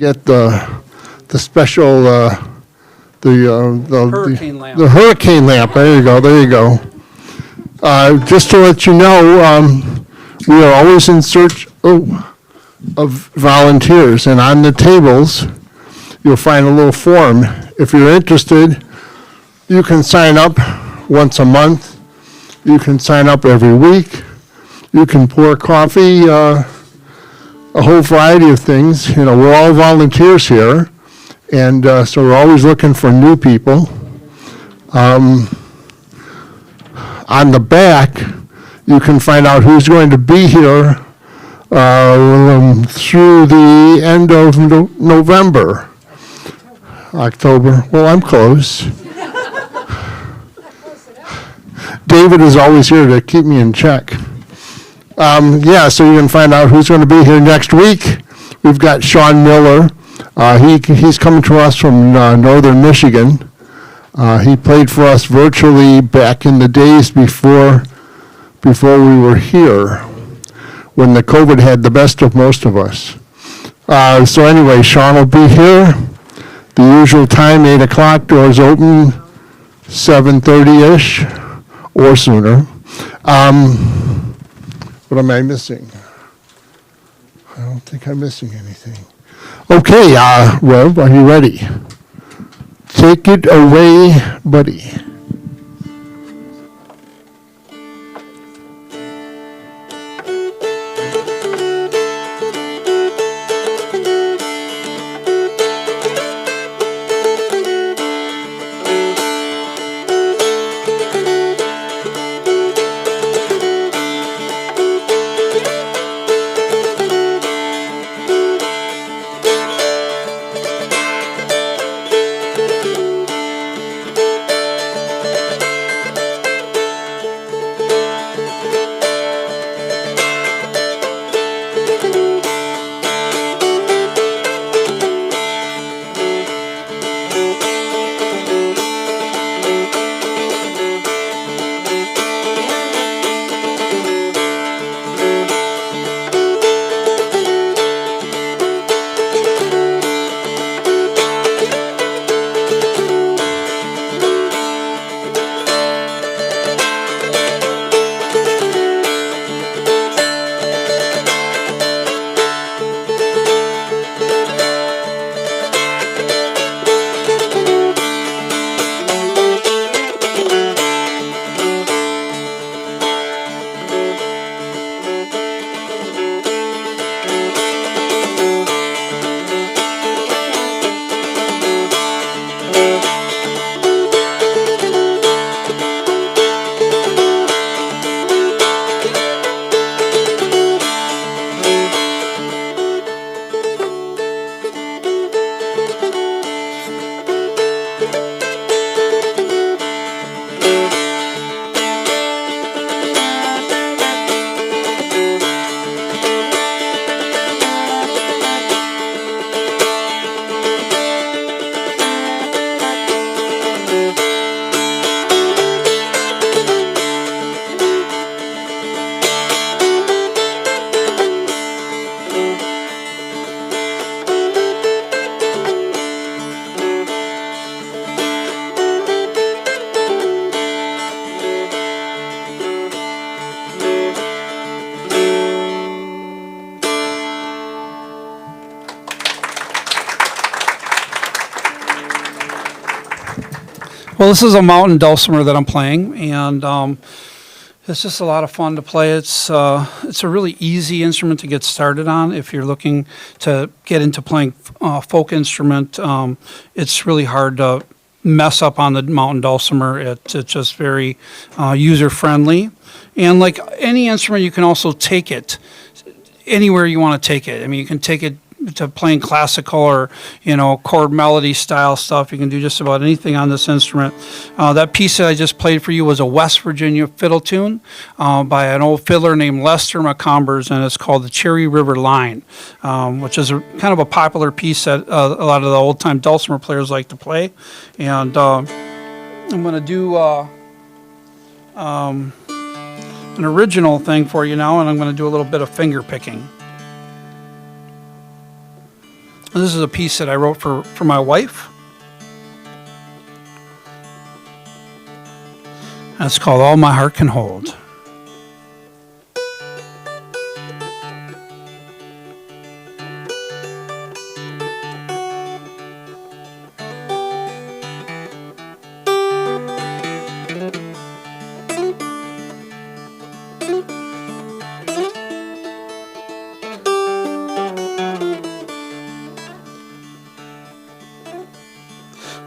Get the special, Hurricane lamp. The hurricane lamp, there you go, there you go. Just to let you know, we are always in search of volunteers, and on the tables, you'll find a little form. If you're interested, you can sign up once a month. You can sign up every week. You can pour coffee, a whole variety of things. You know, we're all volunteers here, and so we're always looking for new people. On the back, you can find out who's going to be here through the end of November. October. Well, I'm close. David is always here to keep me in check. Yeah, so you can find out who's going to be here next week. We've got Sean Miller. He's coming to us from northern Michigan. He played for us virtually back in the days before we were here, when the COVID had the best of most of us. So anyway, Sean will be here. The usual time, 8 o'clock, doors open, 7:30-ish or sooner. What am I missing? I don't think I'm missing anything. Okay, Rev, are you ready? Take it away, buddy. Well, this is a mountain dulcimer that I'm playing, and it's just a lot of fun to play. It's a really easy instrument to get started on if you're looking to get into playing folk instrument. It's really hard to mess up on the mountain dulcimer. It's just very user-friendly. And like any instrument, you can also take it anywhere you want to take it. I mean, you can take it to playing classical or, chord melody style stuff. You can do just about anything on this instrument. That piece that I just played for you was a West Virginia fiddle tune by an old fiddler named Lester McCombers, and it's called the Cherry River Line, which is kind of a popular piece that a lot of the old-time dulcimer players like to play. And I'm going to do an original thing for you now, and I'm going to do a little bit of finger picking. This is a piece that I wrote for my wife. And it's called All My Heart Can Hold.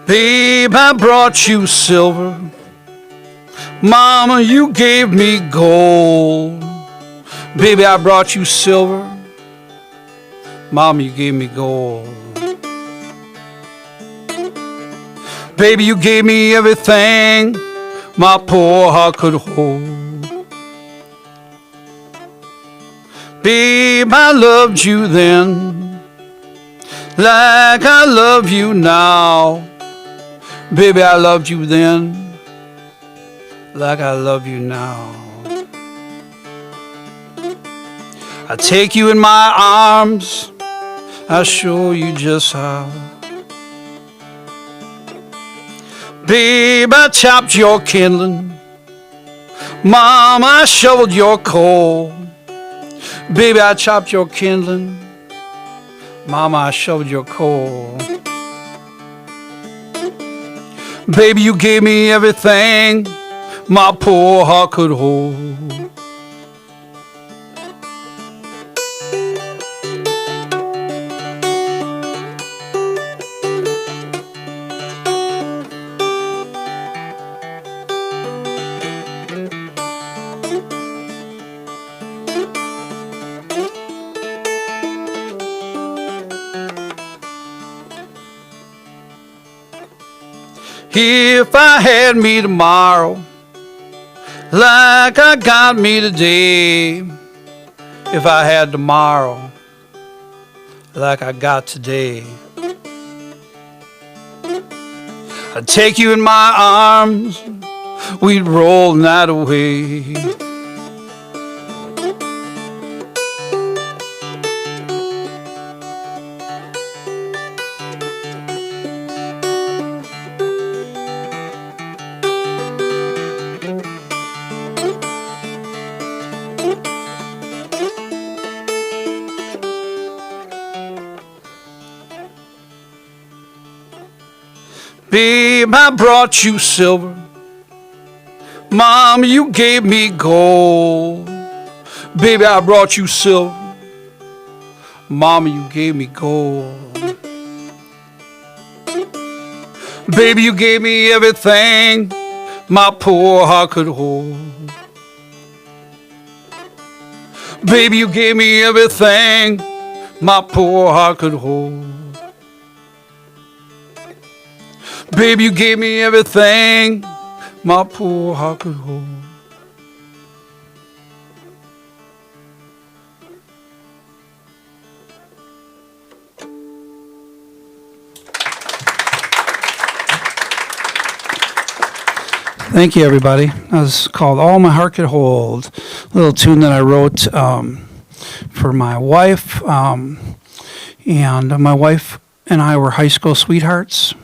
Babe, I brought you silver. Mama, you gave me gold. Baby, I brought you silver. Mama, you gave me gold. Baby, you gave me everything my poor heart could hold. Babe, I loved you then like I love you now. Baby, I loved you then like I love you now. I take you in my arms, I'll show you just how. Babe, I chopped your kindling. Mom, I shoveled your coal. Baby, I chopped your kindling. Mama, I shoveled your coal. Baby, you gave me everything my poor heart could hold. If I had me tomorrow like I got me today, if I had tomorrow like I got today, I'd take you in my arms, we'd roll the night away. Babe, I brought you silver. Mom, you gave me gold. Baby, I brought you silver. Mama, you gave me gold. Baby, you gave me everything my poor heart could hold. Baby, you gave me everything my poor heart could hold. Baby, you gave me everything my poor heart could hold. Thank you, everybody. That was called All My Heart Could Hold, a little tune that I wrote for my wife. And my wife and I were high school sweethearts.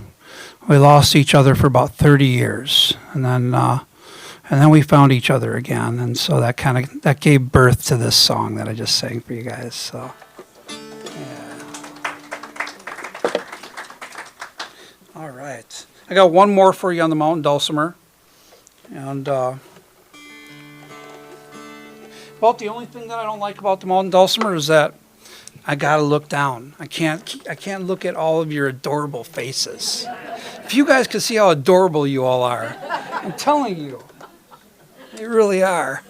We lost each other for about 30 years, and then we found each other again, and so that gave birth to this song that I just sang for you guys. So, yeah. All right, I got one more for you on the mountain dulcimer, and about the only thing that I don't like about the mountain dulcimer is that I gotta look down. I can't look at all of your adorable faces. If you guys could see how adorable you all are, I'm telling you, you really are.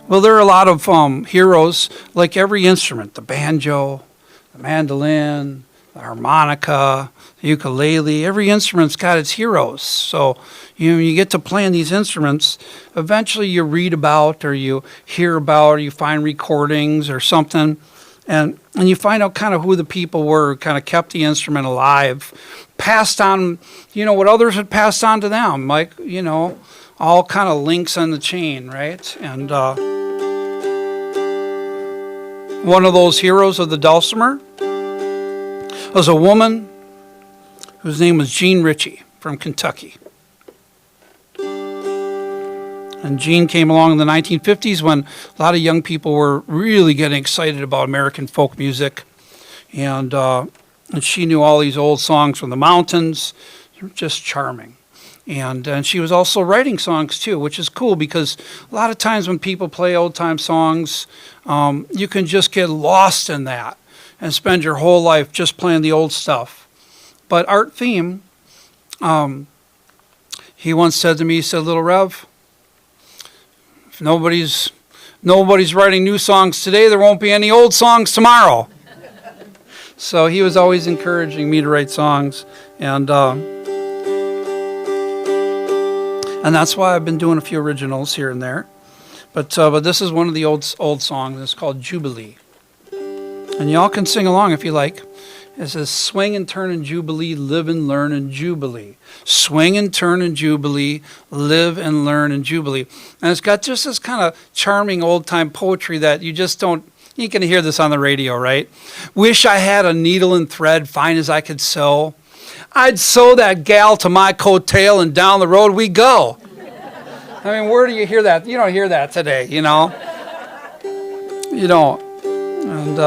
Well, there are a lot of heroes, like every instrument, the banjo, the mandolin, the harmonica, the ukulele, every instrument's got its heroes. So you get to playing these instruments, eventually you read about or you hear about or you find recordings or something, and you find out kind of who the people were who kind of kept the instrument alive, passed on, what others had passed on to them, like, all kind of links on the chain, right? And one of those heroes of the dulcimer was a woman whose name was Jean Ritchie from Kentucky. And Jean came along in the 1950s when a lot of young people were really getting excited about American folk music. And she knew all these old songs from the mountains. They were just charming. And she was also writing songs too, which is cool because a lot of times when people play old time songs, you can just get lost in that and spend your whole life just playing the old stuff. But Art Thiem, he once said to me, he said, "Lil Rev, if nobody's writing new songs today, there won't be any old songs tomorrow." So he was always encouraging me to write songs, and that's why I've been doing a few originals here and there. But this is one of the old songs. It's called Jubilee, and y'all can sing along if you like. It says, "Swing and turn in Jubilee, live and learn in Jubilee. Swing and turn in Jubilee, live and learn in Jubilee." And it's got just this kind of charming old-time poetry that you just don't, you can hear this on the radio, right? "Wish I had a needle and thread fine as I could sew. I'd sew that gal to my coattail and down the road we go." I mean, where do you hear that? You don't hear that today, you know? You don't. And,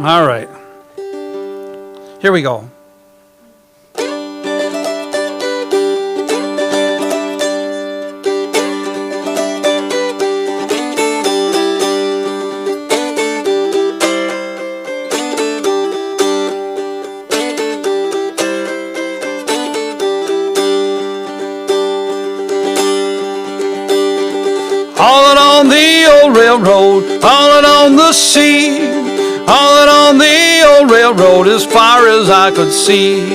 all right. Here we go. Hauling on the old railroad, hauling on the sea, hauling on the old railroad as far as I could see.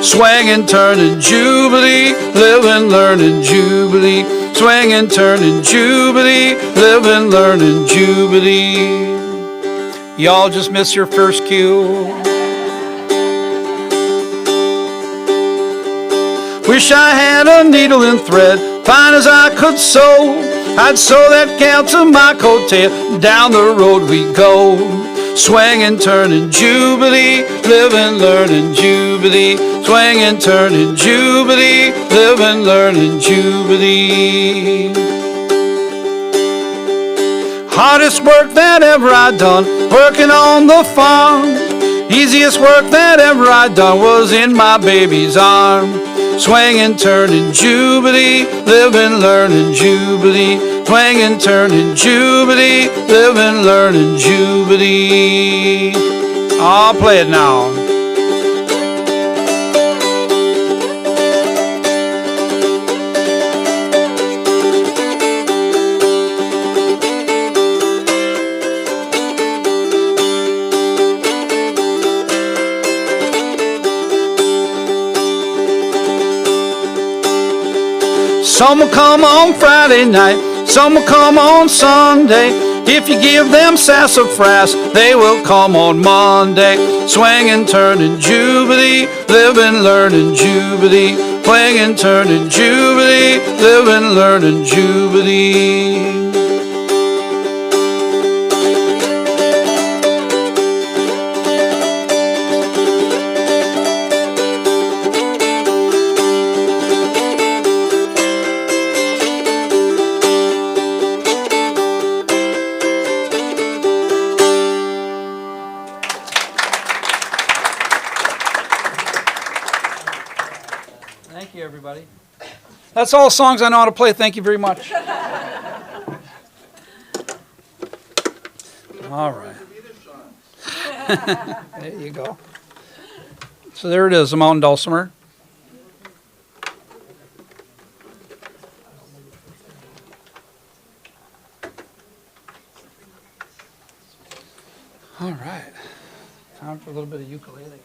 Swing and turn in Jubilee, live and learn in Jubilee. Swing and turn in Jubilee, live and learn in Jubilee. Y'all just missed your first cue. Wish I had a needle and thread, fine as I could sew. I'd sew that gal to my coattail, down the road we go. Swing and turn in Jubilee, live and learn in Jubilee. Swing and turn in Jubilee, live and learn in Jubilee. Hardest work that ever I done, working on the farm. Easiest work that ever I done was in my baby's arm. Swing and turn in Jubilee, live and learn in Jubilee. Swing and turn in Jubilee, live and learn in Jubilee. I'll play it now. Some will come on Friday night, some will come on Sunday. If you give them sassafras, they will come on Monday. Swing and turn in Jubilee, live and learn in Jubilee. Swing and turn in Jubilee, live and learn in Jubilee. Thank you, everybody. That's all songs I know how to play. Thank you very much. All right. There you go. So there it is, a mountain dulcimer. All right. Time for a little bit of ukulele.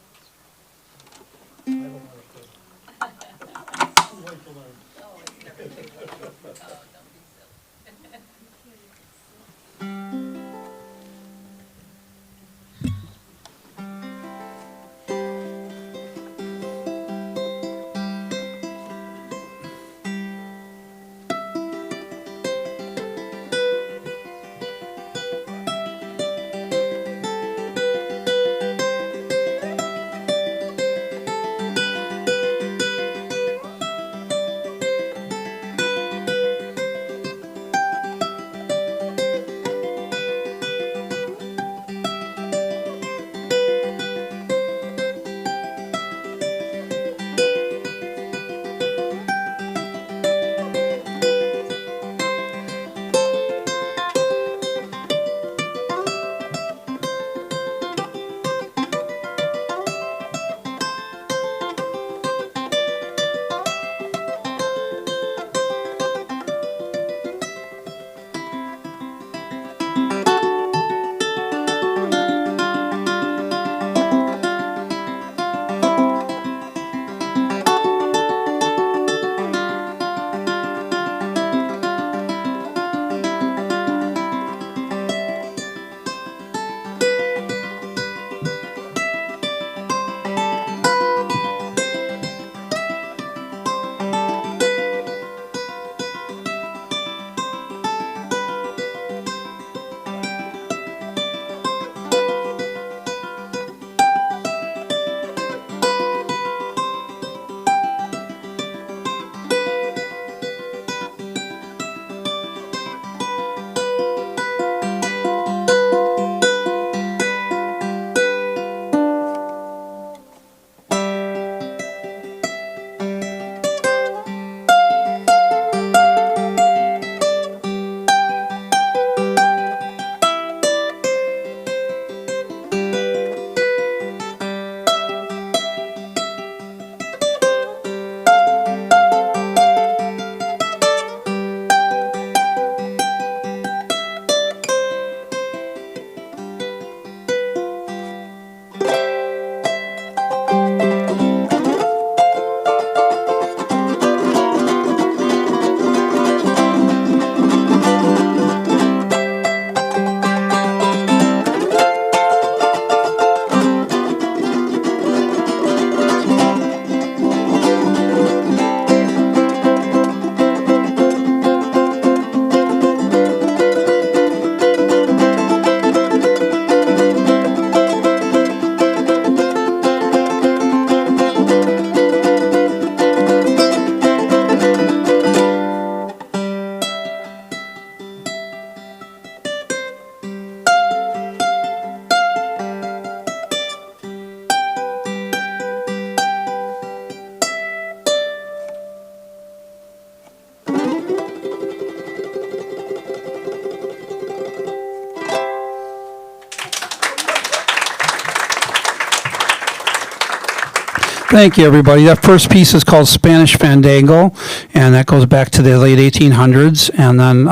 Thank you, everybody. That first piece is called Spanish Fandango, and that goes back to the late 1800s. And then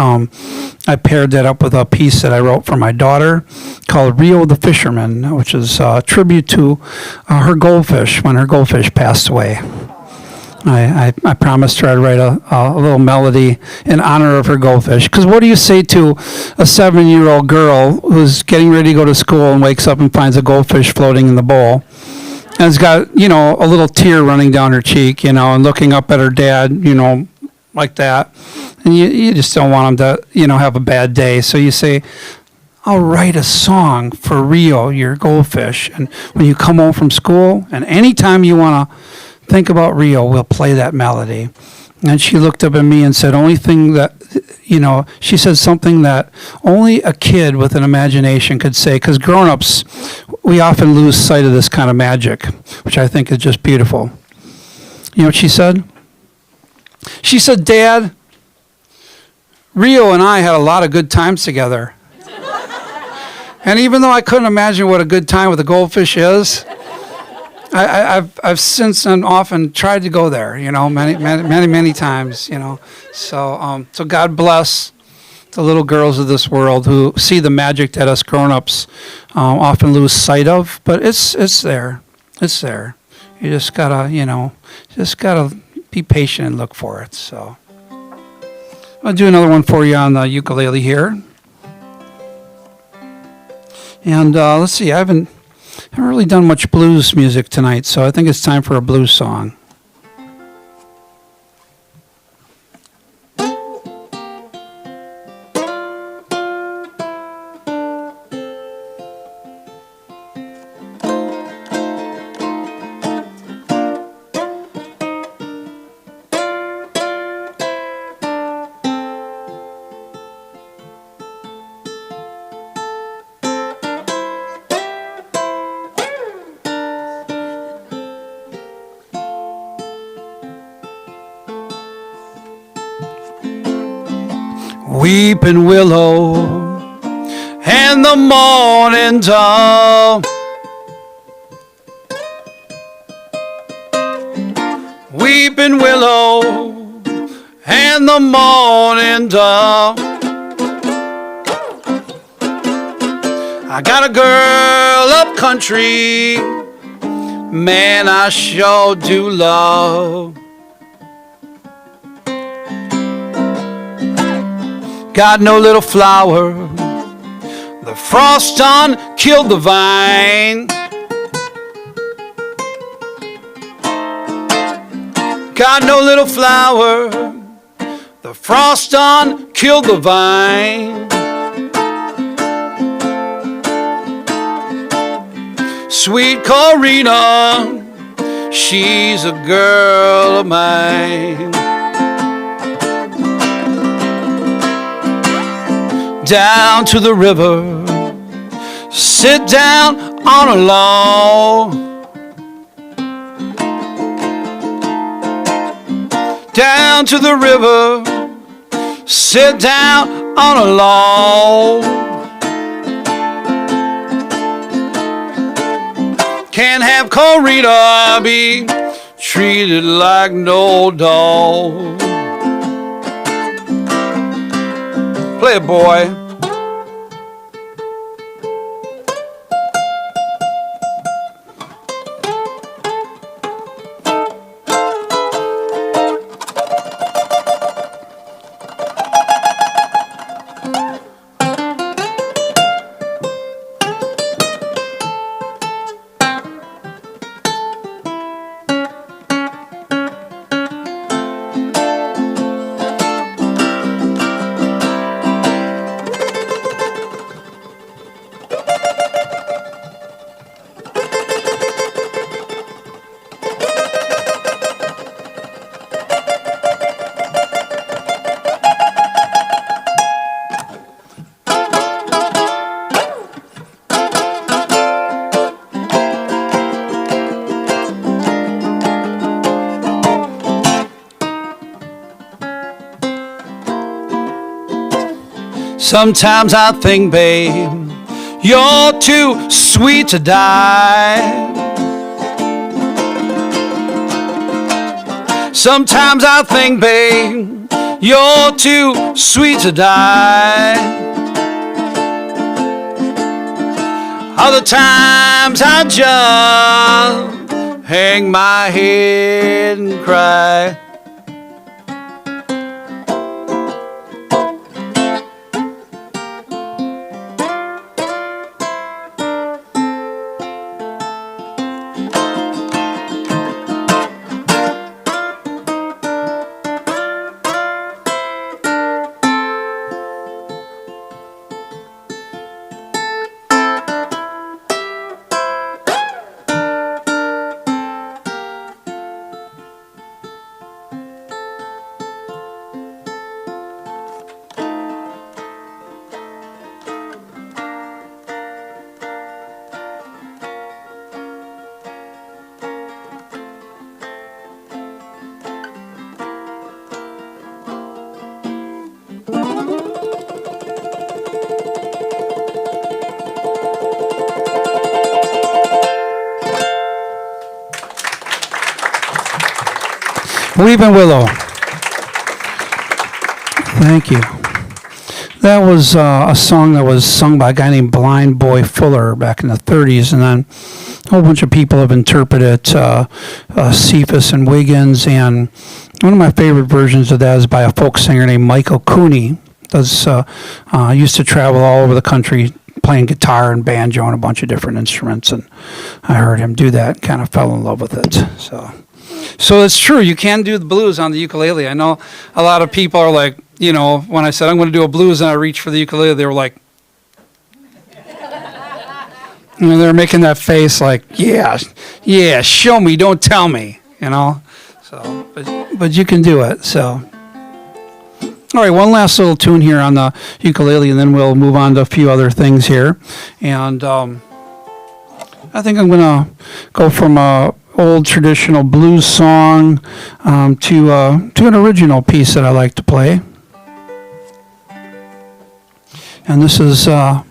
I paired that up with a piece that I wrote for my daughter called Rio the Fisherman, which is a tribute to her goldfish when her goldfish passed away. I promised her I'd write a little melody in honor of her goldfish. Because what do you say to a 7-year-old girl who's getting ready to go to school and wakes up and finds a goldfish floating in the bowl? And it's got, a little tear running down her cheek, and looking up at her dad, like that. And you just don't want him to, have a bad day. So you say, I'll write a song for Rio, your goldfish. And when you come home from school, and anytime you want to think about Rio, we'll play that melody. And she looked up at me and said, she said something that only a kid with an imagination could say, because grown-ups, we often lose sight of this kind of magic, which I think is just beautiful. You know what she said? She said, Dad, Rio and I had a lot of good times together. And even though I couldn't imagine what a good time with a goldfish is, I've since and often tried to go there, many times, So God bless the little girls of this world who see the magic that us grown-ups often lose sight of, but it's there. It's there. You just gotta, be patient and look for it. So I'll do another one for you on the ukulele here. And let's see, I haven't really done much blues music tonight, so I think it's time for a blues song. Weeping willow and the morning dawn. Weeping willow and the morning dawn. I got a girl up country, man, I sure do love. Got no little flower, the frost done killed the vine. Got no little flower, the frost done killed the vine. Sweet Corina, she's a girl of mine. Down to the river, sit down on a log. Down to the river, sit down on a log. Can't have Corina be treated like no dog. Play it, boy. Sometimes I think, babe, you're too sweet to die. Sometimes I think, babe, you're too sweet to die. Other times I just hang my head and cry. Weeping Willow. Thank you. That was a song that was sung by a guy named Blind Boy Fuller back in the 30s, and then a whole bunch of people have interpreted Cephas and Wiggins, and one of my favorite versions of that is by a folk singer named Michael Cooney. Used to travel all over the country playing guitar and banjo and a bunch of different instruments, and I heard him do that and kind of fell in love with it. So it's true, you can do the blues on the ukulele. I know a lot of people are like, you know, when I said I'm going to do a blues and I reached for the ukulele, they were like, you know, they're making that face like, yeah, show me, don't tell me, you know. So, but you can do it. So, all right, one last little tune here on the ukulele, and then we'll move on to a few other things here. And I think I'm going to go from a old traditional blues song to an original piece that I like to play. And this is a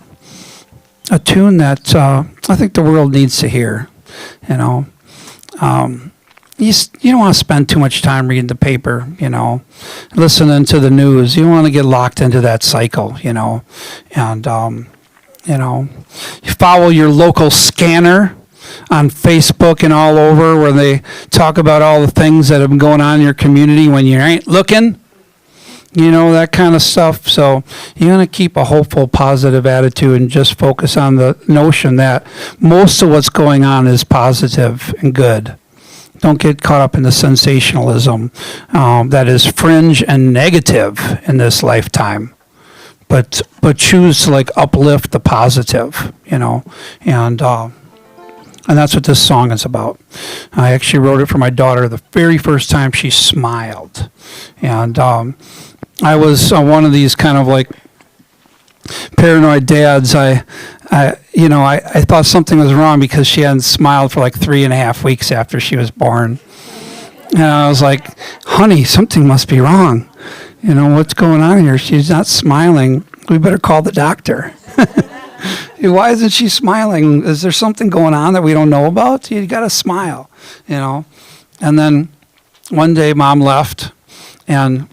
tune that I think the world needs to hear. You know, you don't want to spend too much time reading the paper, you know, listening to the news. You don't want to get locked into that cycle, you know. And, you know, you follow your local scanner on Facebook and all over where they talk about all the things that have been going on in your community when you ain't looking. You know, that kind of stuff. So you want to keep a hopeful, positive attitude and just focus on the notion that most of what's going on is positive and good. Don't get caught up in the sensationalism that is fringe and negative in this lifetime. But choose to like uplift the positive, you know, and that's what this song is about. I actually wrote it for my daughter the very first time she smiled, and I was one of these kind of like paranoid dads. I thought something was wrong because she hadn't smiled for like 3.5 weeks after she was born. And I was like, honey, something must be wrong. You know, what's going on here? She's not smiling. We better call the doctor. Why isn't she smiling? Is there something going on that we don't know about? You got to smile, you know. And then one day mom left and,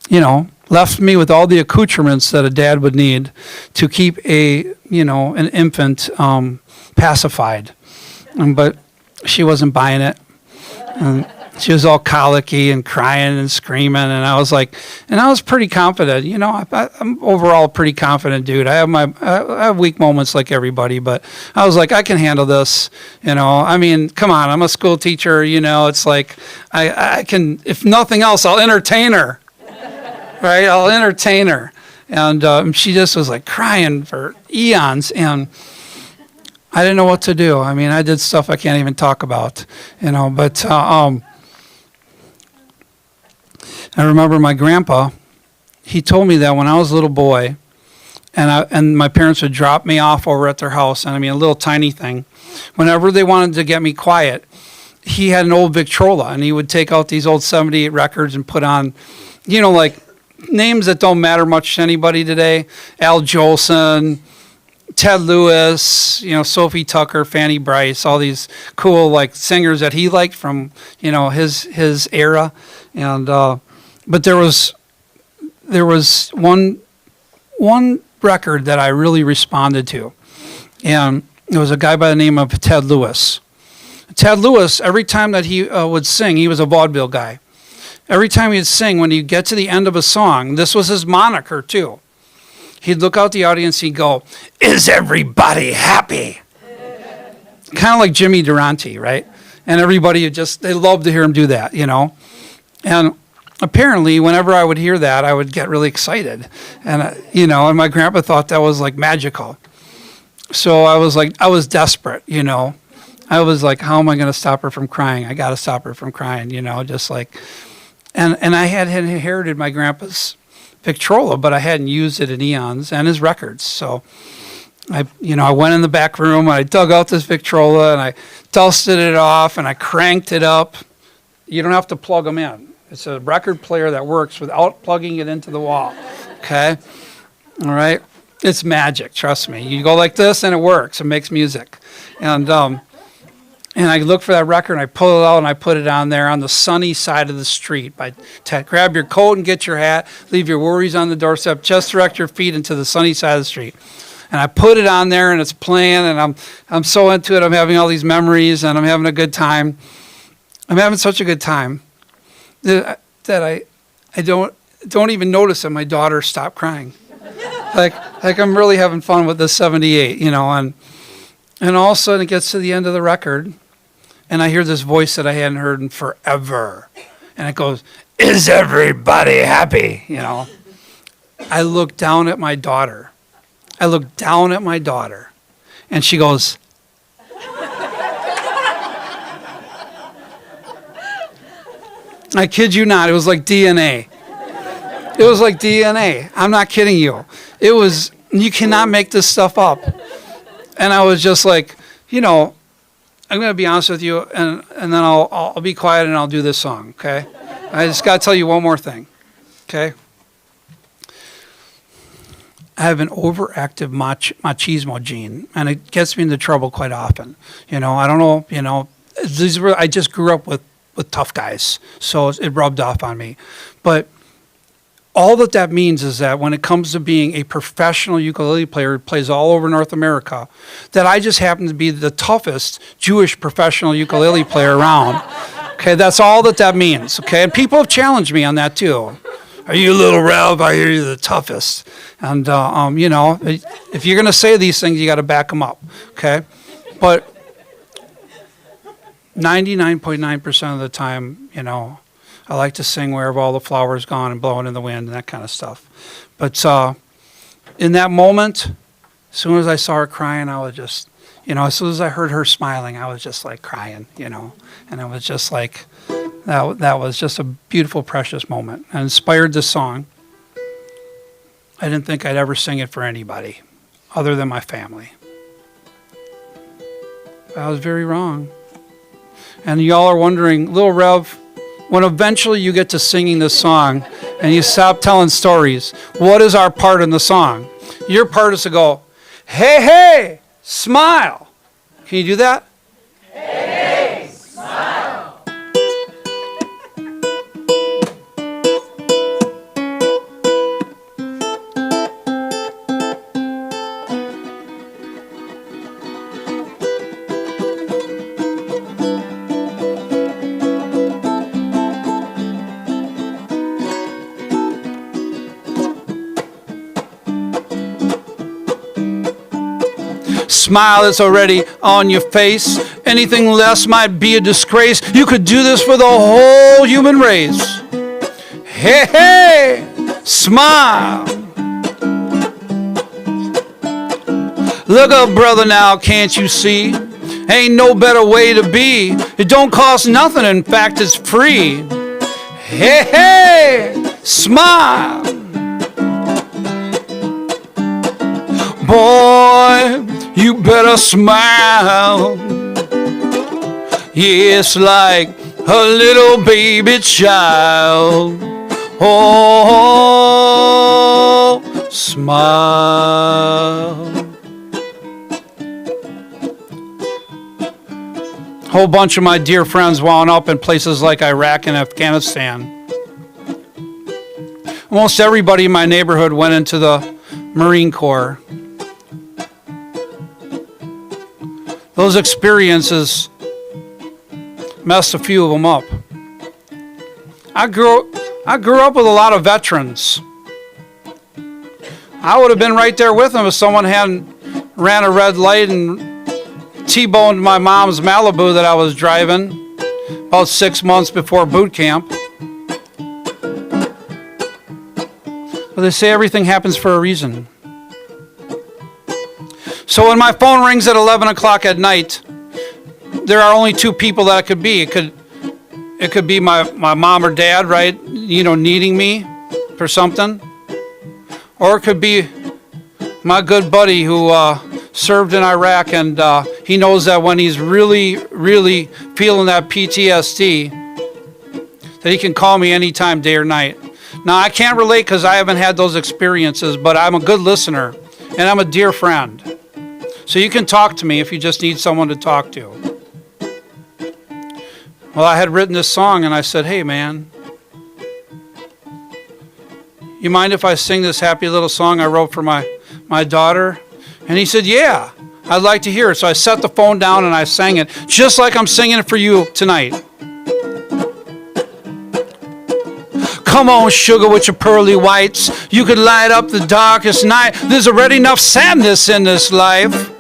you know, left me with all the accoutrements that a dad would need to keep an infant pacified. But she wasn't buying it. And she was all colicky and crying and screaming, and I was pretty confident. You know, I'm overall a pretty confident dude. I have weak moments like everybody, but I was like, I can handle this. You know, I mean, come on, I'm a school teacher. You know, it's like I can, if nothing else, I'll entertain her. Right? I'll entertain her. And she just was like crying for eons, and I didn't know what to do. I mean, I did stuff I can't even talk about, you know, but I remember my grandpa, he told me that when I was a little boy, and my parents would drop me off over at their house, and I mean, a little tiny thing. Whenever they wanted to get me quiet, he had an old Victrola, and he would take out these old 78 records and put on, you know, like names that don't matter much to anybody today. Al Jolson, Ted Lewis, Sophie Tucker, Fanny Brice, all these cool like singers that he liked from his era, and but there was one record that I really responded to, and it was a guy by the name of Ted Lewis. Ted Lewis, every time that he would sing, he was a vaudeville guy. Every time he'd sing, when he'd get to the end of a song, this was his moniker too. He'd look out the audience, he'd go, "Is everybody happy?" Kind of like Jimmy Durante, right? And everybody they loved to hear him do that, And apparently, whenever I would hear that, I would get really excited. And, and my grandpa thought that was like magical. So I was desperate, I was like, how am I going to stop her from crying? I got to stop her from crying, just like, and I had inherited my grandpa's Victrola, but I hadn't used it in eons, and his records. So I went in the back room and I dug out this Victrola and I dusted it off and I cranked it up. You don't have to plug them in. It's a record player that works without plugging it into the wall. Okay? All right? It's magic, trust me. You go like this and it works. It makes music. And I looked for that record and I pulled it out and I put it on there on the sunny side of the street. Grab your coat and get your hat, leave your worries on the doorstep, just direct your feet into the sunny side of the street. And I put it on there and it's playing and I'm so into it. I'm having all these memories and I'm having a good time. I'm having such a good time that I don't even notice that my daughter stopped crying. Like I'm really having fun with this 78, and all of a sudden it gets to the end of the record and I hear this voice that I hadn't heard in forever. And it goes, "Is everybody happy?" I look down at my daughter. And she goes, I kid you not, it was like DNA. It was like DNA. I'm not kidding you. It was, you cannot make this stuff up. And I was just like, I'm going to be honest with you, and then I'll be quiet and I'll do this song, okay? I just got to tell you one more thing, okay? I have an overactive machismo gene, and it gets me into trouble quite often. I don't know, I just grew up with tough guys, so it rubbed off on me. But all that means is that when it comes to being a professional ukulele player who plays all over North America, that I just happen to be the toughest Jewish professional ukulele player around. Okay, that's all that means, okay? And people have challenged me on that too. Are you Lil Rev? I hear you're the toughest. And, if you're going to say these things, you got to back them up, okay? But 99.9% of the time, I like to sing Wherever All the Flowers Gone and Blowing in the Wind and that kind of stuff. But in that moment, as soon as I saw her crying, I was just, as soon as I heard her smiling, I was just like crying, and it was just like, that was just a beautiful, precious moment. And inspired this song. I didn't think I'd ever sing it for anybody other than my family. I was very wrong. And y'all are wondering, Lil Rev, when eventually you get to singing this song and you stop telling stories, what is our part in the song? Your part is to go, "Hey, hey, smile." Can you do that? Hey, hey, smile. Smile is already on your face. Anything less might be a disgrace. You could do this for the whole human race. Hey, hey, smile. Look up, brother, now, can't you see? Ain't no better way to be. It don't cost nothing, in fact, it's free. Hey, hey, smile. Boy, you better smile. Yes, like a little baby child. Oh, smile. whole bunch of my dear friends wound up in places like Iraq and Afghanistan. Almost everybody in my neighborhood went into the Marine Corps. Those experiences messed a few of them up. I grew up with a lot of veterans. I would have been right there with them if someone hadn't ran a red light and T-boned my mom's Malibu that I was driving about 6 months before boot camp. But they say everything happens for a reason. So when my phone rings at 11 o'clock at night, there are only two people that it could be. It could be my mom or dad, right? Needing me for something. Or it could be my good buddy who served in Iraq, and he knows that when he's really, really feeling that PTSD, that he can call me anytime, day or night. Now, I can't relate because I haven't had those experiences, but I'm a good listener, and I'm a dear friend. So you can talk to me if you just need someone to talk to. Well, I had written this song, and I said, hey, man, you mind if I sing this happy little song I wrote for my daughter? And he said, yeah, I'd like to hear it. So I set the phone down, and I sang it, just like I'm singing it for you tonight. Come on, sugar, with your pearly whites. You could light up the darkest night. There's already enough sadness in this life.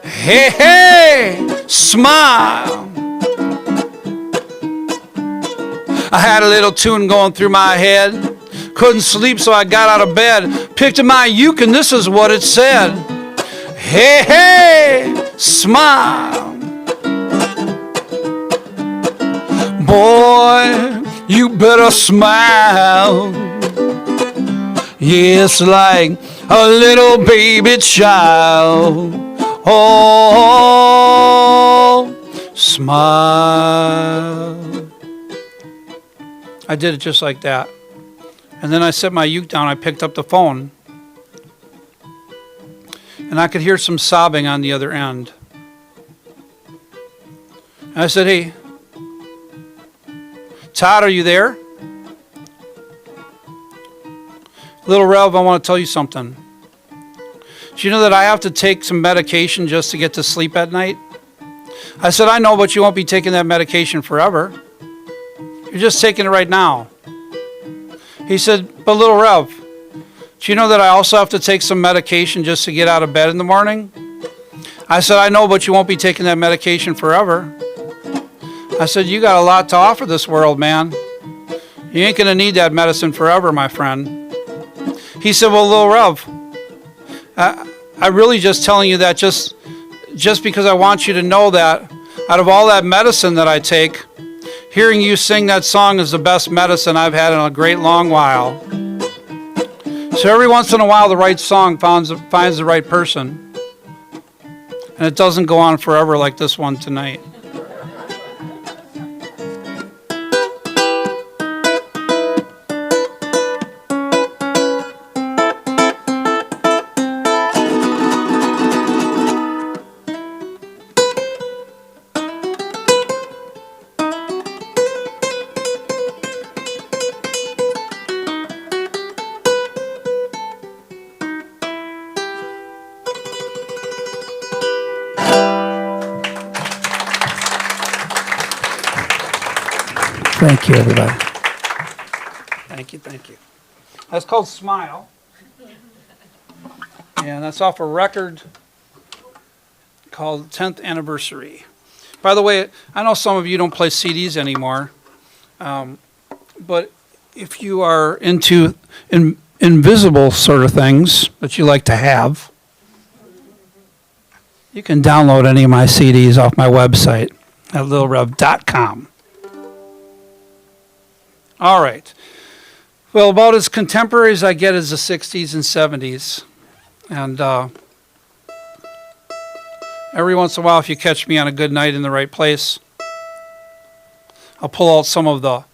Hey, hey, smile. I had a little tune going through my head. Couldn't sleep, so I got out of bed. Picked up my uke, and this is what it said. Hey, hey, smile. Boy, you better smile. Yes, like a little baby child. Oh, smile. I did it just like that. And then I set my uke down. I picked up the phone. And I could hear some sobbing on the other end. And I said, hey, Todd, are you there? Lil Rev, I want to tell you something. Do you know that I have to take some medication just to get to sleep at night? I said, I know, but you won't be taking that medication forever. You're just taking it right now. He said, but Lil Rev, do you know that I also have to take some medication just to get out of bed in the morning? I said, I know, but you won't be taking that medication forever. I said, you got a lot to offer this world, man. You ain't going to need that medicine forever, my friend. He said, well, Lil Rev, I'm really just telling you that just because I want you to know that out of all that medicine that I take, hearing you sing that song is the best medicine I've had in a great long while. So every once in a while, the right song finds the right person. And it doesn't go on forever like this one tonight. Thank you, everybody. Thank you. That's called Smile. And that's off a record called 10th Anniversary. By the way, I know some of you don't play CDs anymore, but if you are into invisible sort of things that you like to have, you can download any of my CDs off my website at lilrev.com. All right. Well, about as contemporary as I get is the 60s and 70s. And every once in a while, if you catch me on a good night in the right place, I'll pull out some of the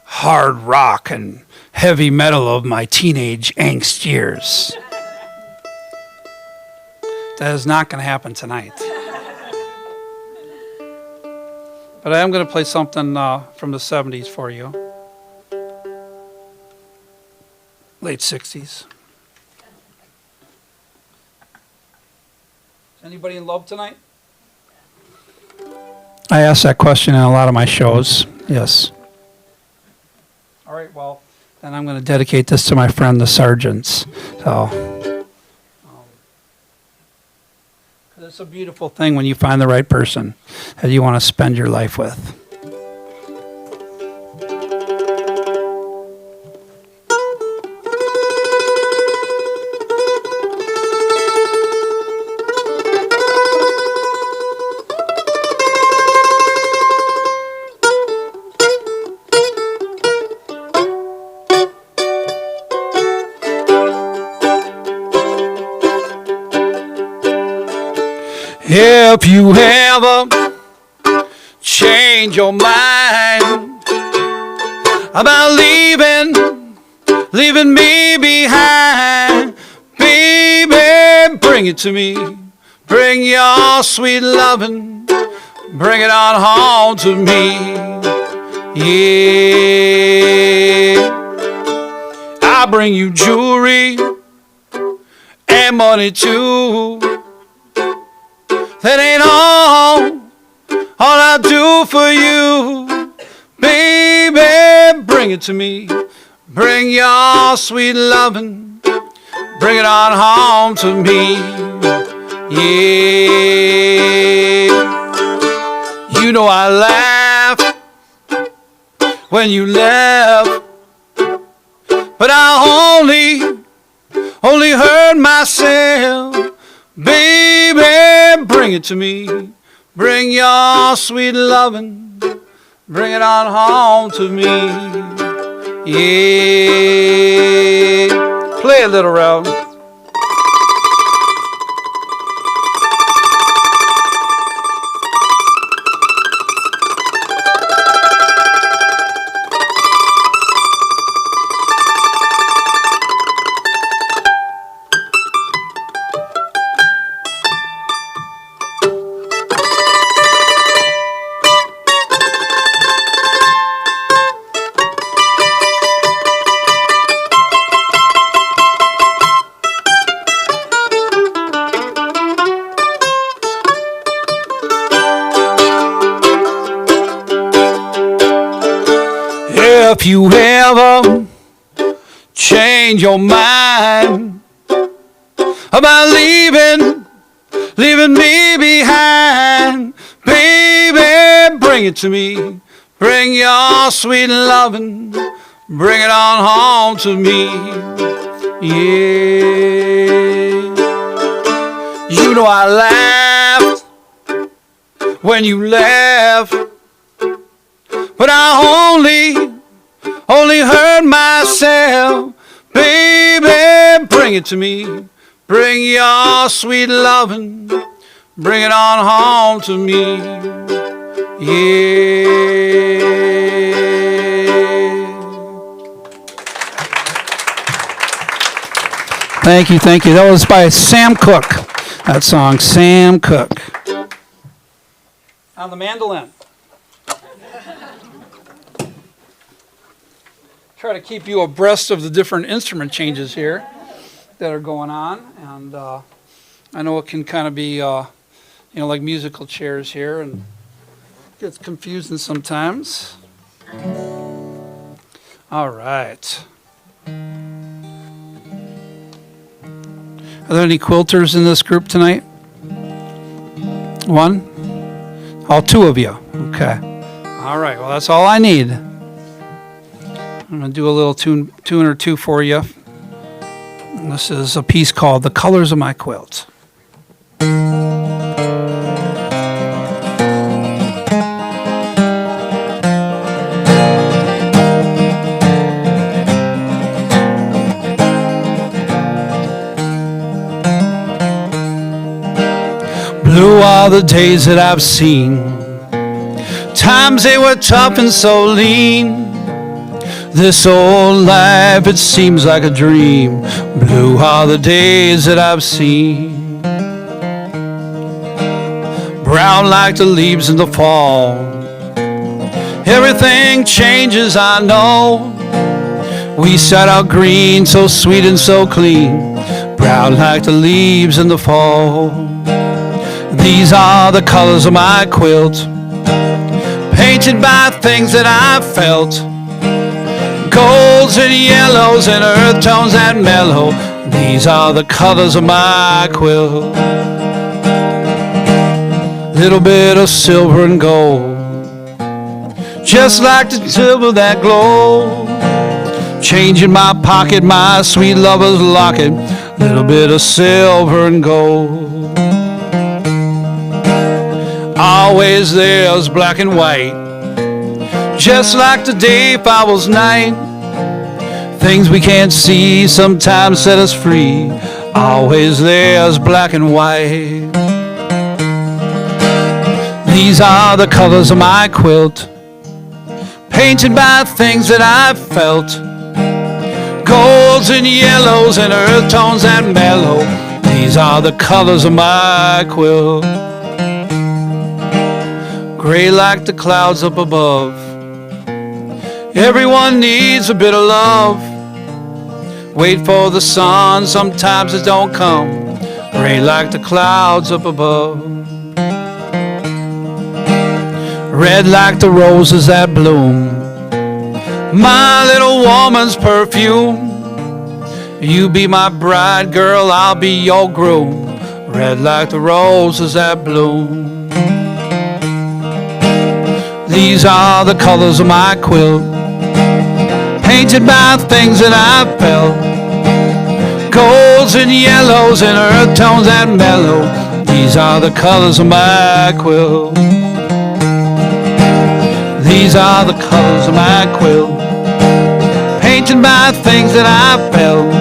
hard rock and heavy metal of my teenage angst years. That is not going to happen tonight. But I am going to play something from the 70s for you. Late 60s. Anybody in love tonight? I ask that question in a lot of my shows. Yes. All right, well, then I'm going to dedicate this to my friend, the Sargents. So, 'cause it's a beautiful thing when you find the right person that you want to spend your life with. If you ever change your mind about leaving me behind, baby, bring it to me. Bring your sweet lovin', bring it on home to me. Yeah, I bring you jewelry and money too. That ain't all I do for you. Baby, bring it to me. Bring your sweet lovin', bring it on home to me. Yeah, you know I laughed when you left, but I only hurt myself. Baby, bring it to me. Bring your sweet lovin', bring it on home to me. Yeah, play a little Rev. If you ever change your mind about leaving me behind, baby, bring it to me. Bring your sweet lovin', bring it on home to me. Yeah, you know I laughed when you left, but I only hurt myself. Baby, bring it to me. Bring your sweet lovin', bring it on home to me. Yeah. Thank you. That was by Sam Cooke. That song, Sam Cooke. On the mandolin. Try to keep you abreast of the different instrument changes here that are going on, and I know it can kind of be, like musical chairs here, and gets confusing sometimes. All right. Are there any quilters in this group tonight? One? All two of you. Okay. All right. Well, that's all I need. I'm going to do a little tune or two for you. And this is a piece called The Colors of My Quilt. Blue are the days that I've seen. Times they were tough and so lean. This old life, it seems like a dream. Blue are the days that I've seen. Brown like the leaves in the fall. Everything changes, I know. We set out green, so sweet and so clean, brown like the leaves in the fall. These are the colors of my quilt, painted by things that I felt. Golds and yellows and earth tones that mellow. These are the colors of my quilt. Little bit of silver and gold, just like the silver that glow. Change in my pocket, my sweet lover's locket. Little bit of silver and gold. Always there's black and white, just like the day follows night. Things we can't see sometimes set us free. Always there's black and white. These are the colors of my quilt, painted by things that I've felt. Golds and yellows and earth tones that mellow. These are the colors of my quilt. Gray like the clouds up above. Everyone needs a bit of love. Wait for the sun, sometimes it don't come. Gray like the clouds up above. Red like the roses that bloom, my little woman's perfume. You be my bride, girl, I'll be your groom. Red like the roses that bloom. These are the colors of my quilt, painted by things that I felt. Golds and yellows and earth tones that mellow. These are the colors of my quilt. These are the colors of my quilt, painted by things that I felt.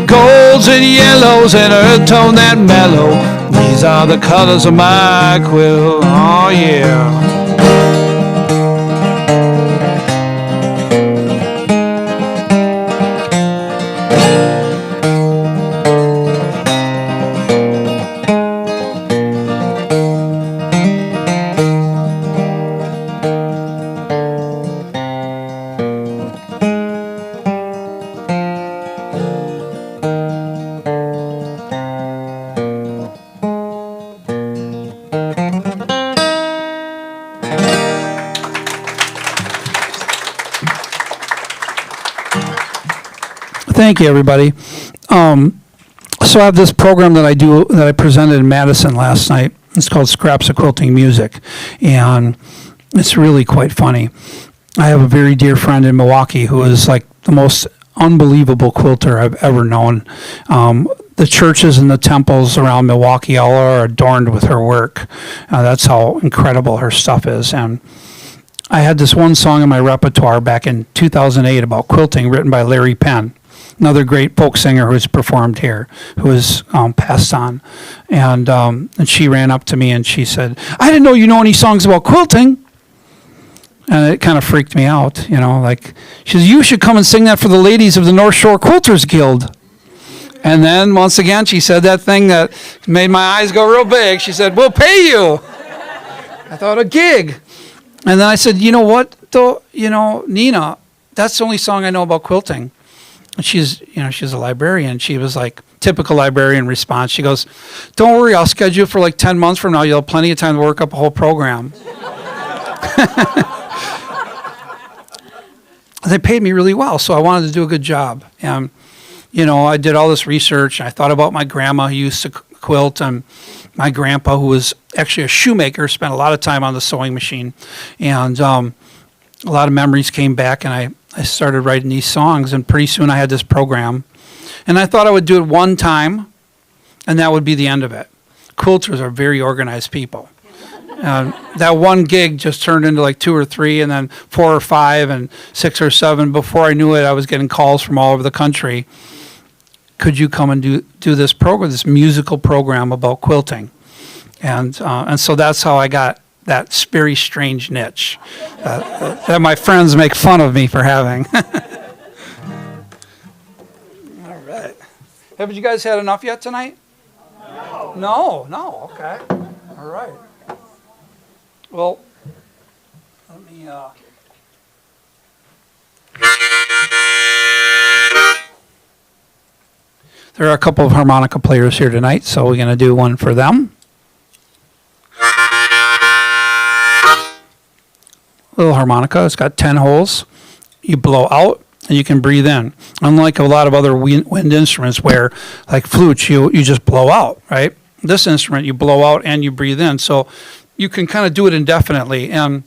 Golds and yellows and earth tone that mellow. These are the colors of my quilt. Oh yeah. Thank you, everybody. So I have this program that I presented in Madison last night. It's called Scraps of Quilting Music, and it's really quite funny. I have a very dear friend in Milwaukee who is like the most unbelievable quilter I've ever known. The churches and the temples around Milwaukee all are adorned with her work. That's how incredible her stuff is. And I had this one song in my repertoire back in 2008 about quilting, written by Larry Penn, another great folk singer who's performed here, who has passed on. And she ran up to me and she said, "I didn't know you know any songs about quilting." And it kind of freaked me out, you know, like, she says, "You should come and sing that for the ladies of the North Shore Quilters Guild." And then once again, she said that thing that made my eyes go real big. She said, "We'll pay you." I thought, a gig. And then I said, "You know what, though, you know, Nina, that's the only song I know about quilting." And she's a librarian. She was like, typical librarian response. She goes, "Don't worry, I'll schedule for like 10 months from now. You'll have plenty of time to work up a whole program." They paid me really well, so I wanted to do a good job. And, you know, I did all this research. I thought about my grandma who used to quilt, and my grandpa, who was actually a shoemaker, spent a lot of time on the sewing machine. And a lot of memories came back, and I started writing these songs, and pretty soon I had this program. And I thought I would do it one time, and that would be the end of it. Quilters are very organized people. That one gig just turned into like 2 or 3, and then 4 or 5, and 6 or 7. Before I knew it, I was getting calls from all over the country. Could you come and do this program, this musical program about quilting? And so that's how I got that very strange niche that my friends make fun of me for having. All right. Have you guys had enough yet tonight? No. No? Okay. All right. Well, Let me, There are a couple of harmonica players here tonight, so we're going to do one for them. Little harmonica, it's got 10 holes. You blow out and you can breathe in. Unlike a lot of other wind instruments where, like flutes, you just blow out, right? This instrument, you blow out and you breathe in. So you can kind of do it indefinitely. And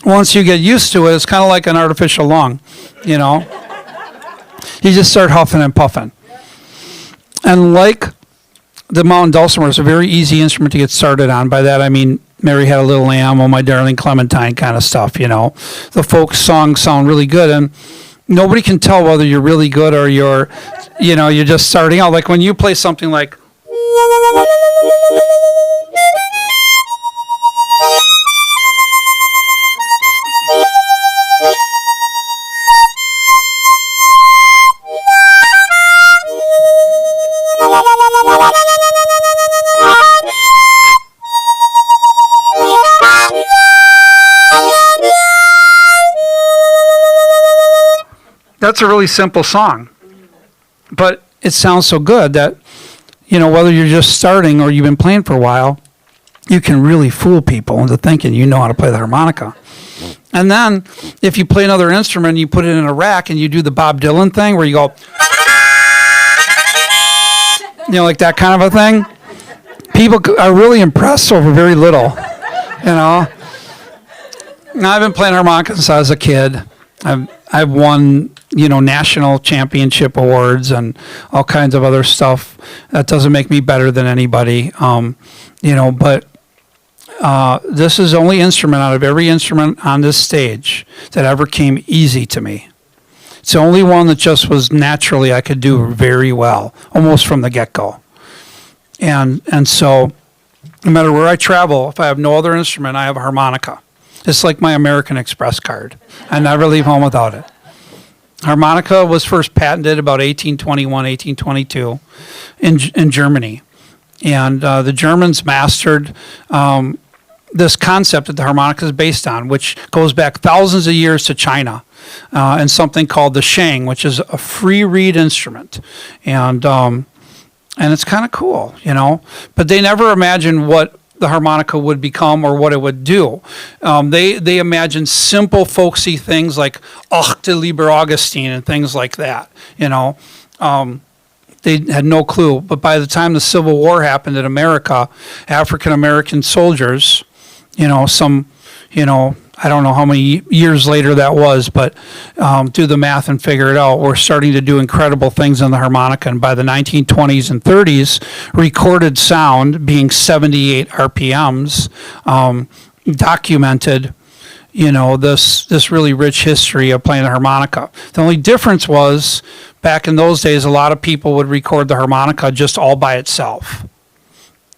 once you get used to it, it's kind of like an artificial lung, you know? You just start huffing and puffing. And like the mountain dulcimer, it's a very easy instrument to get started on. By that I mean Mary Had a Little Lamb, Oh My Darling Clementine kind of stuff, you know. The folk songs sound really good, and nobody can tell whether you're really good or you're just starting out. Like when you play something like that's a really simple song, but it sounds so good that, whether you're just starting or you've been playing for a while, you can really fool people into thinking you know how to play the harmonica. And then if you play another instrument, you put it in a rack and you do the Bob Dylan thing where you go, like that kind of a thing. People are really impressed over very little, Now, I've been playing harmonica since I was a kid. I've won, national championship awards and all kinds of other stuff. That doesn't make me better than anybody, but this is the only instrument out of every instrument on this stage that ever came easy to me. It's the only one that just was naturally I could do very well, almost from the get-go. And so no matter where I travel, if I have no other instrument, I have a harmonica. It's like my American Express card. I never leave home without it. Harmonica was first patented about 1821, 1822 in Germany. And the Germans mastered this concept that the harmonica is based on, which goes back thousands of years to China, and something called the sheng, which is a free reed instrument. And it's kind of cool, But they never imagined what the harmonica would become or what it would do. They imagined simple folksy things like Ach du lieber Augustine and things like that, They had no clue. But by the time the Civil War happened in America, African American soldiers, I don't know how many years later that was, but do the math and figure it out. We're starting to do incredible things on the harmonica. And by the 1920s and 30s, recorded sound, being 78 RPMs, documented, this really rich history of playing the harmonica. The only difference was, back in those days, a lot of people would record the harmonica just all by itself.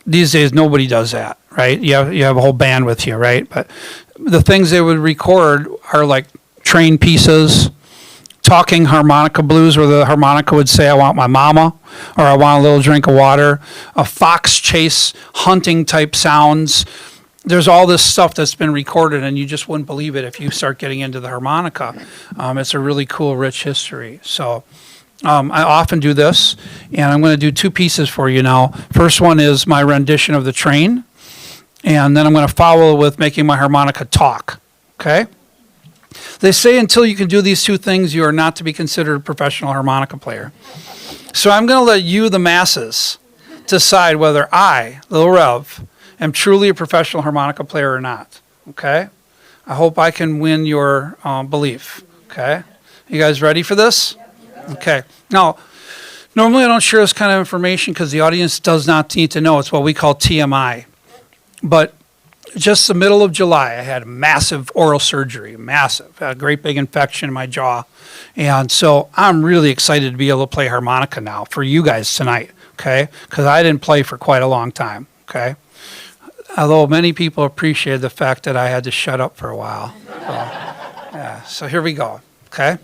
These days, nobody does that, right? You have a whole band with you, right? But the things they would record are like train pieces, talking harmonica blues, where the harmonica would say, I want my mama, or I want a little drink of water, a fox chase, hunting type sounds. There's all this stuff that's been recorded, and you just wouldn't believe it if you start getting into the harmonica. It's a really cool, rich history. So I often do this, and I'm going to do two pieces for you now. First one is my rendition of the train, and then I'm going to follow with making my harmonica talk, okay? They say until you can do these two things, you are not to be considered a professional harmonica player. So I'm going to let you, the masses, decide whether I, Lil Rev, am truly a professional harmonica player or not, okay? I hope I can win your belief, okay? You guys ready for this? Okay. Now, normally I don't share this kind of information because the audience does not need to know. It's what we call TMI. But just the middle of July, I had massive oral surgery, massive. I had a great big infection in my jaw. And so I'm really excited to be able to play harmonica now for you guys tonight, okay? Because I didn't play for quite a long time, okay? Although many people appreciated the fact that I had to shut up for a while. So here we go, okay?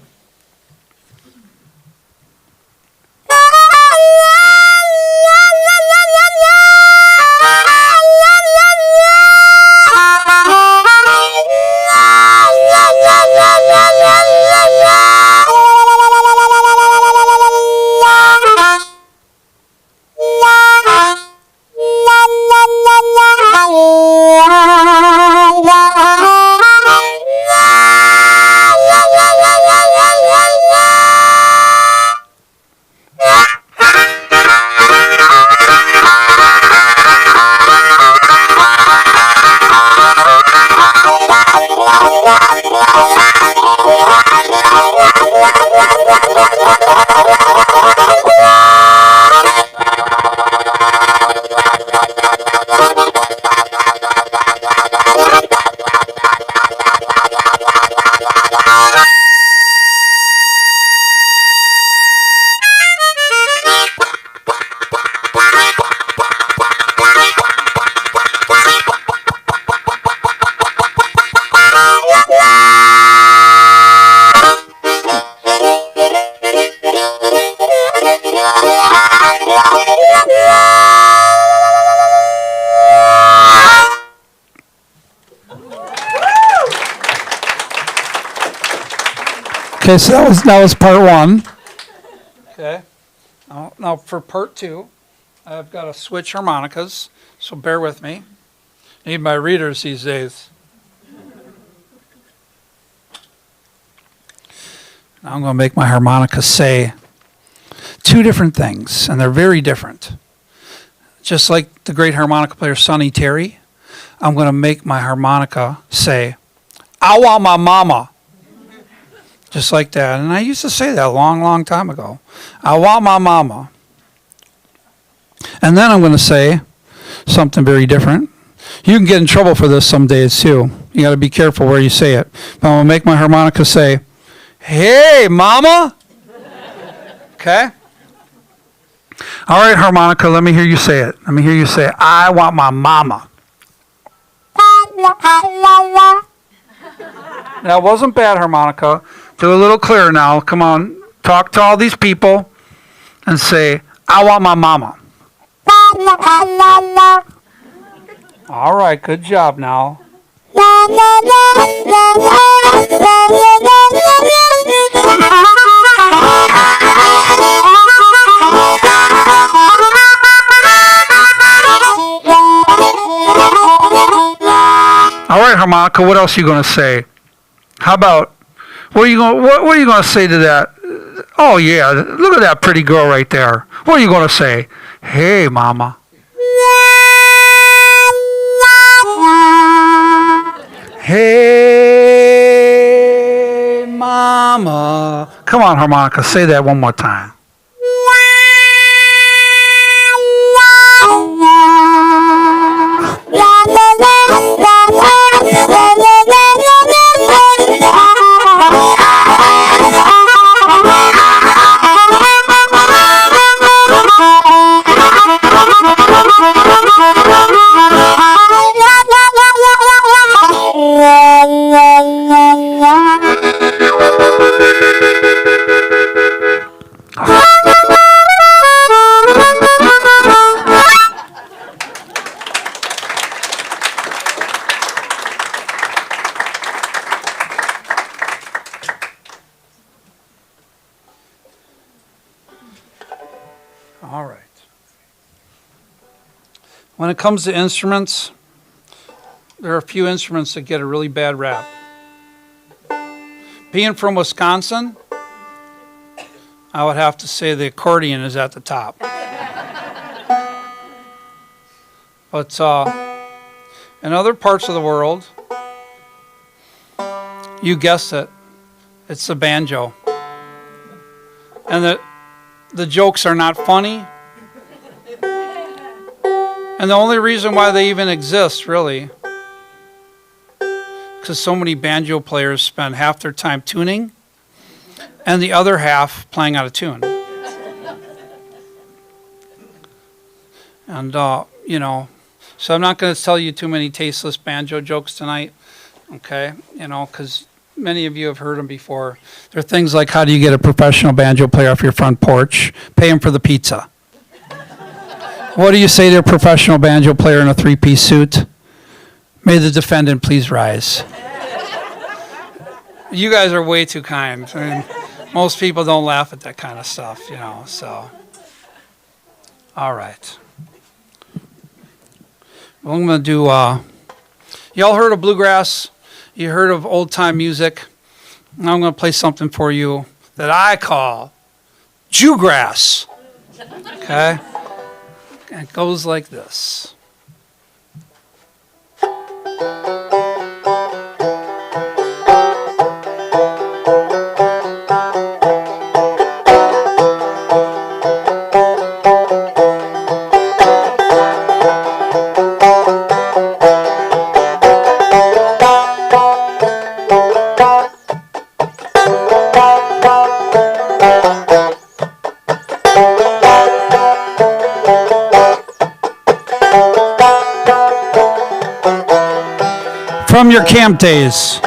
Okay, so that was part one. Okay. Now for part two, I've got to switch harmonicas, so bear with me. Need my readers these days. Now I'm going to make my harmonica say two different things, and they're very different. Just like the great harmonica player Sonny Terry, I'm going to make my harmonica say, "I want my mama." Just like that. And I used to say that a long, long time ago. I want my mama. And then I'm going to say something very different. You can get in trouble for this some days too. You got to be careful where you say it. But I'm going to make my harmonica say, "Hey, mama." Okay? All right, harmonica, let me hear you say it. Let me hear you say, "I want my mama." That wasn't bad, harmonica. Do a little clearer now. Come on. Talk to all these people and say, "I want my mama." All right, good job now. All right, harmonica, what else are you going to say? How about, what are you going to say to that? Oh, yeah, look at that pretty girl right there. What are you going to say? "Hey, mama." Hey, mama. Come on, harmonica, say that one more time. All right. When it comes to instruments, there are a few instruments that get a really bad rap. Being from Wisconsin, I would have to say the accordion is at the top. But in other parts of the world, you guessed it, it's the banjo. And the jokes are not funny. And the only reason why they even exist, really, because so many banjo players spend half their time tuning and the other half playing out of tune. And, you know, so I'm not going to tell you too many tasteless banjo jokes tonight, okay, you know, because many of you have heard them before. There are things like, how do you get a professional banjo player off your front porch? Pay him for the pizza. What do you say to a professional banjo player in a three-piece suit? May the defendant please rise. You guys are way too kind. I mean, most people don't laugh at that kind of stuff, you know, so. All right. Well, I'm going to do, y'all heard of bluegrass? You heard of old-time music? Now I'm going to play something for you that I call Jewgrass. Okay? And it goes like this. from your camp days.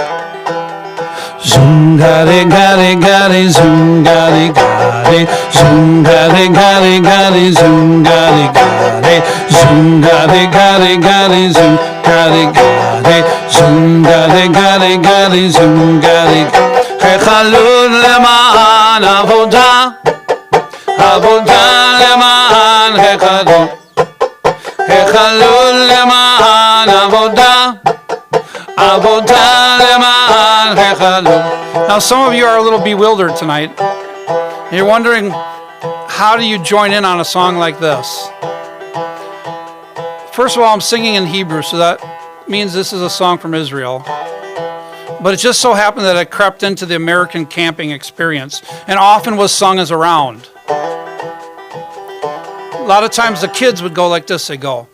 Zoom-ga-de, ga-de, zoom-ga-de, ga-de, zoom-ga-de, ga-de, zoom-ga-de, ga-de, zoom-ga-de, ga-de, zoom-ga-de, ga-de, zoom-ga-de, ga-de, zoom-ga-de. Hechalul leman avodah, avodah leman hechalul, hechalul leman avodah. Now, some of you are a little bewildered tonight. You're wondering, how do you join in on a song like this? First of all, I'm singing in Hebrew, so that means this is a song from Israel. But it just so happened that it crept into the American camping experience and often was sung as a round. A lot of times the kids would go like this. They go,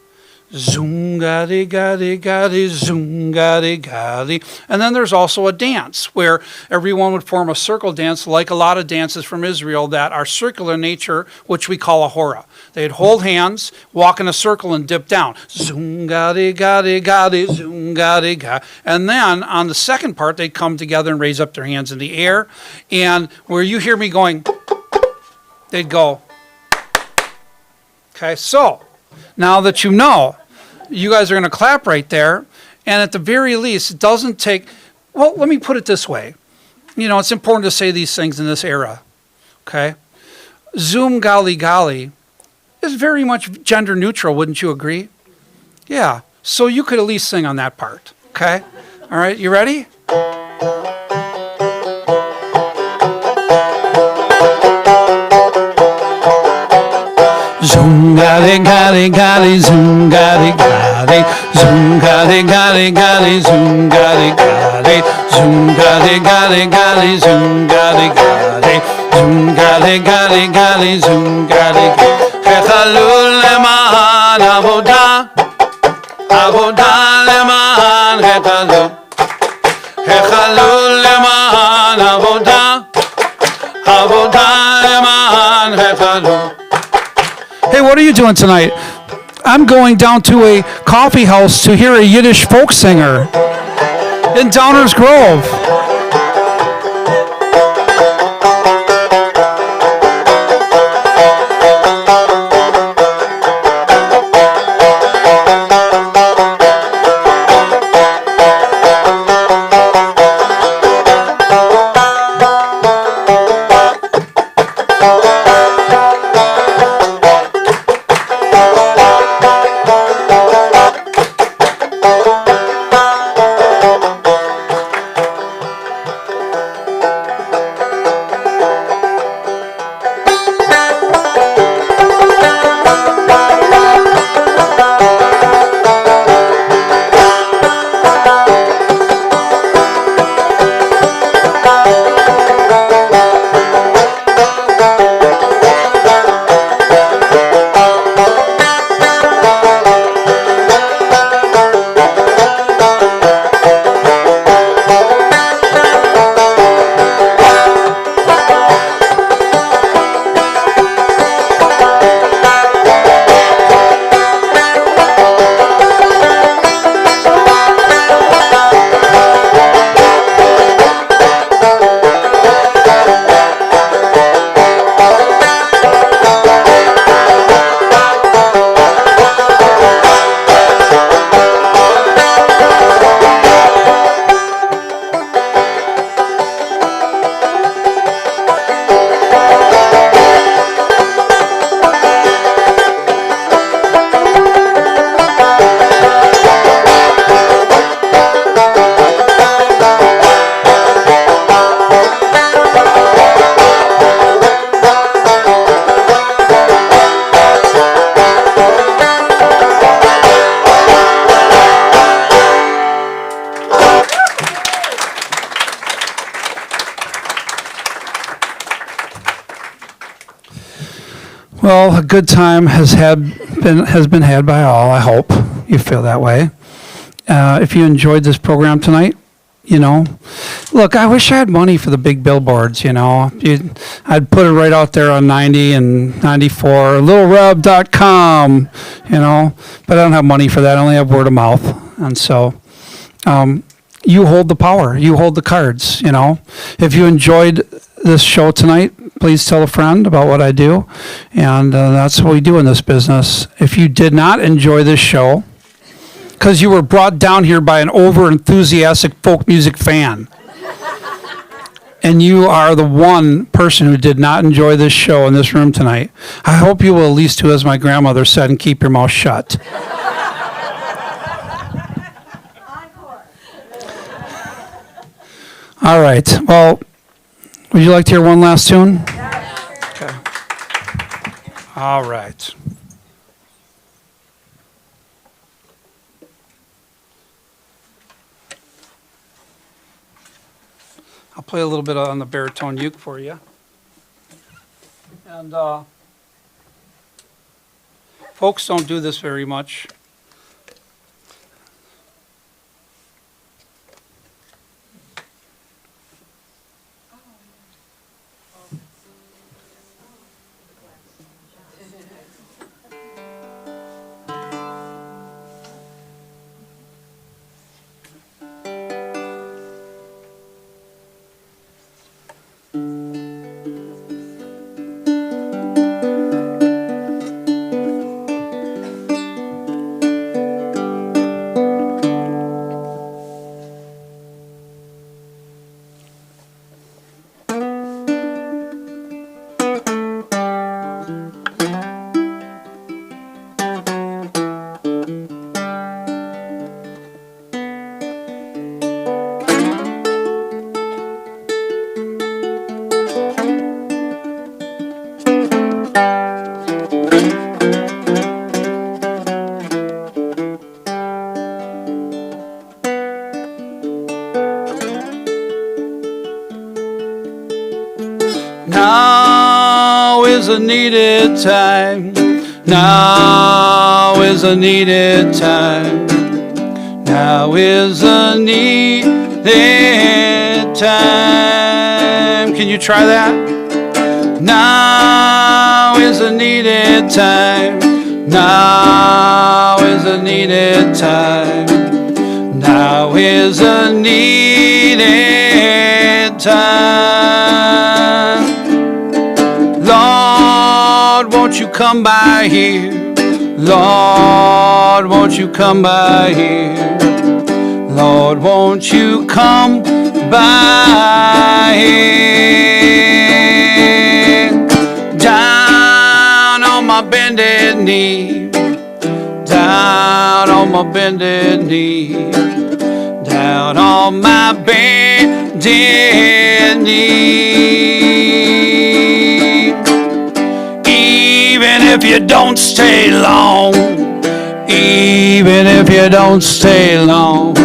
zoom-ga-de-ga-de-ga-de, zoom-ga-de-ga-de. And then there's also a dance where everyone would form a circle dance, like a lot of dances from Israel that are circular in nature, which we call a hora. They'd hold hands, walk in a circle, and dip down. Zoom-ga-de-ga-de-ga-de, zoom-ga-de-ga. And then on the second part, they'd come together and raise up their hands in the air. And where you hear me going, they'd go. Okay, so now that you know, you guys are going to clap right there. And at the very least, it doesn't take, well, let me put it this way. You know, it's important to say these things in this era. Okay? Zoom gali gali is very much gender neutral, wouldn't you agree? Yeah. So you could at least sing on that part. Okay? All right, you ready? Zoom-ga-de-ga-de-ga-de, zoom-ga-de-ga-de, zoom-ga-de-ga-de-ga-de, zoom-ga-de-ga-de, zoom-ga-de-ga-de-ga-de, zoom-ga-de-ga-de, zoom-ga-de-ga-de-ga-de, zoom-ga-de-ga-de. Hechalul leman avodah, avodah leman hechalul, hechalul leman avodah, avodah leman hechalul. Hey, what are you doing tonight? I'm going down to a coffee house to hear a Yiddish folk singer in Downers Grove. Well, a good time has been had by all. I hope you feel that way. If you enjoyed this program tonight, you know, look, I wish I had money for the big billboards. You know, I'd put it right out there on 90 and 94, lilrev.com. You know, but I don't have money for that. I only have word of mouth, and so. you hold the power. You hold the cards, you know. If you enjoyed this show tonight, please tell a friend about what I do. And that's what we do in this business. If you did not enjoy this show, because you were brought down here by an over-enthusiastic folk music fan, and you are the one person who did not enjoy this show in this room tonight, I hope you will at least do as my grandmother said and keep your mouth shut. All right. Well, would you like to hear one last tune? Okay. All right. I'll play a little bit on the baritone uke for you. And folks don't do this very much. Now is a needed time. Now is a needed time. Now is a needed time. Can you try that? Now is a needed time. Now is a needed time. Now is a needed time. Lord, won't you come by here? Lord, won't you come by here? Lord, won't you come by here? Down on my bended knee, down on my bended knee, down on my bended knee. Even if you don't stay long, even if you don't stay long,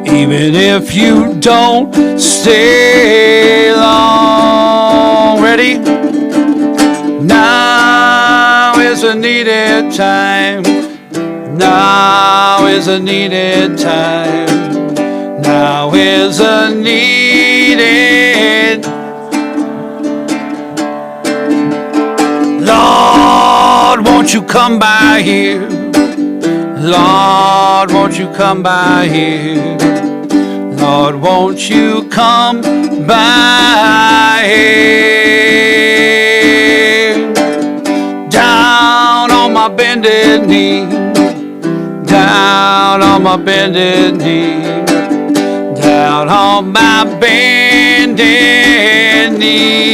even if you don't stay long. Ready? Now is a needed time. Now is a needed time. Now is a needed. Lord, won't you come by here? Lord, won't you come by here? Lord, won't you come by here? Down on my bended knee, down on my bended knee, down on my bended knee.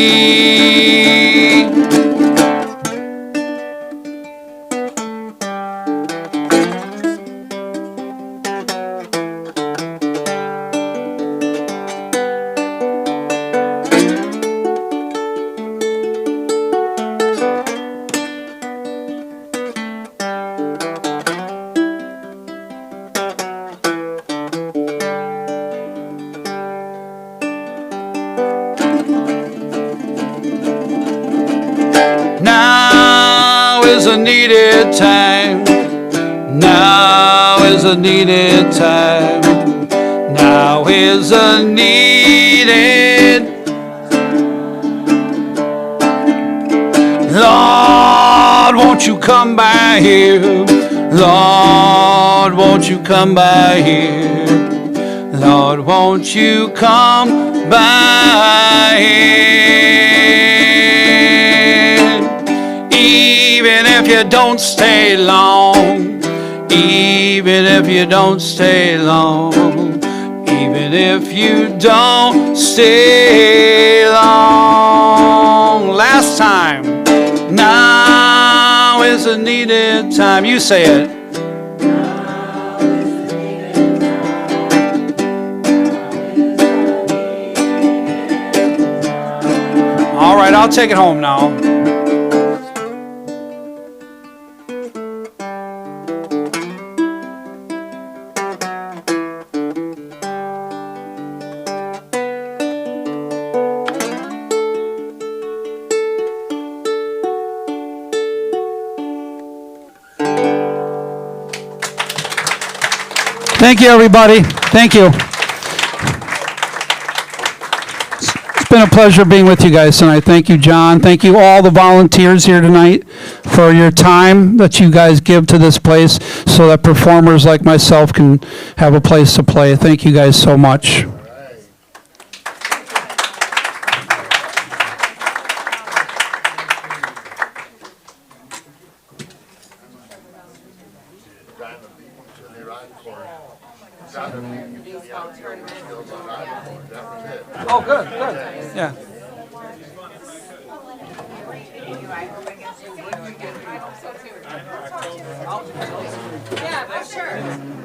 Now is a needed time. Now is a needed time. Now is a needed. Lord, won't you come by here? Lord, won't you come by here? Lord, won't you come by here? Even if you don't stay long, even if you don't stay long, even if you don't stay long. Last time. Now is a needed time. You say it. All right, I'll take it home now. Thank you, everybody. Thank you. It's been a pleasure being with you guys tonight. Thank you, John. Thank you, all the volunteers here tonight, for your time that you guys give to this place so that performers like myself can have a place to play. Thank you guys so much. Oh, good, good. Yeah. Yeah, for sure.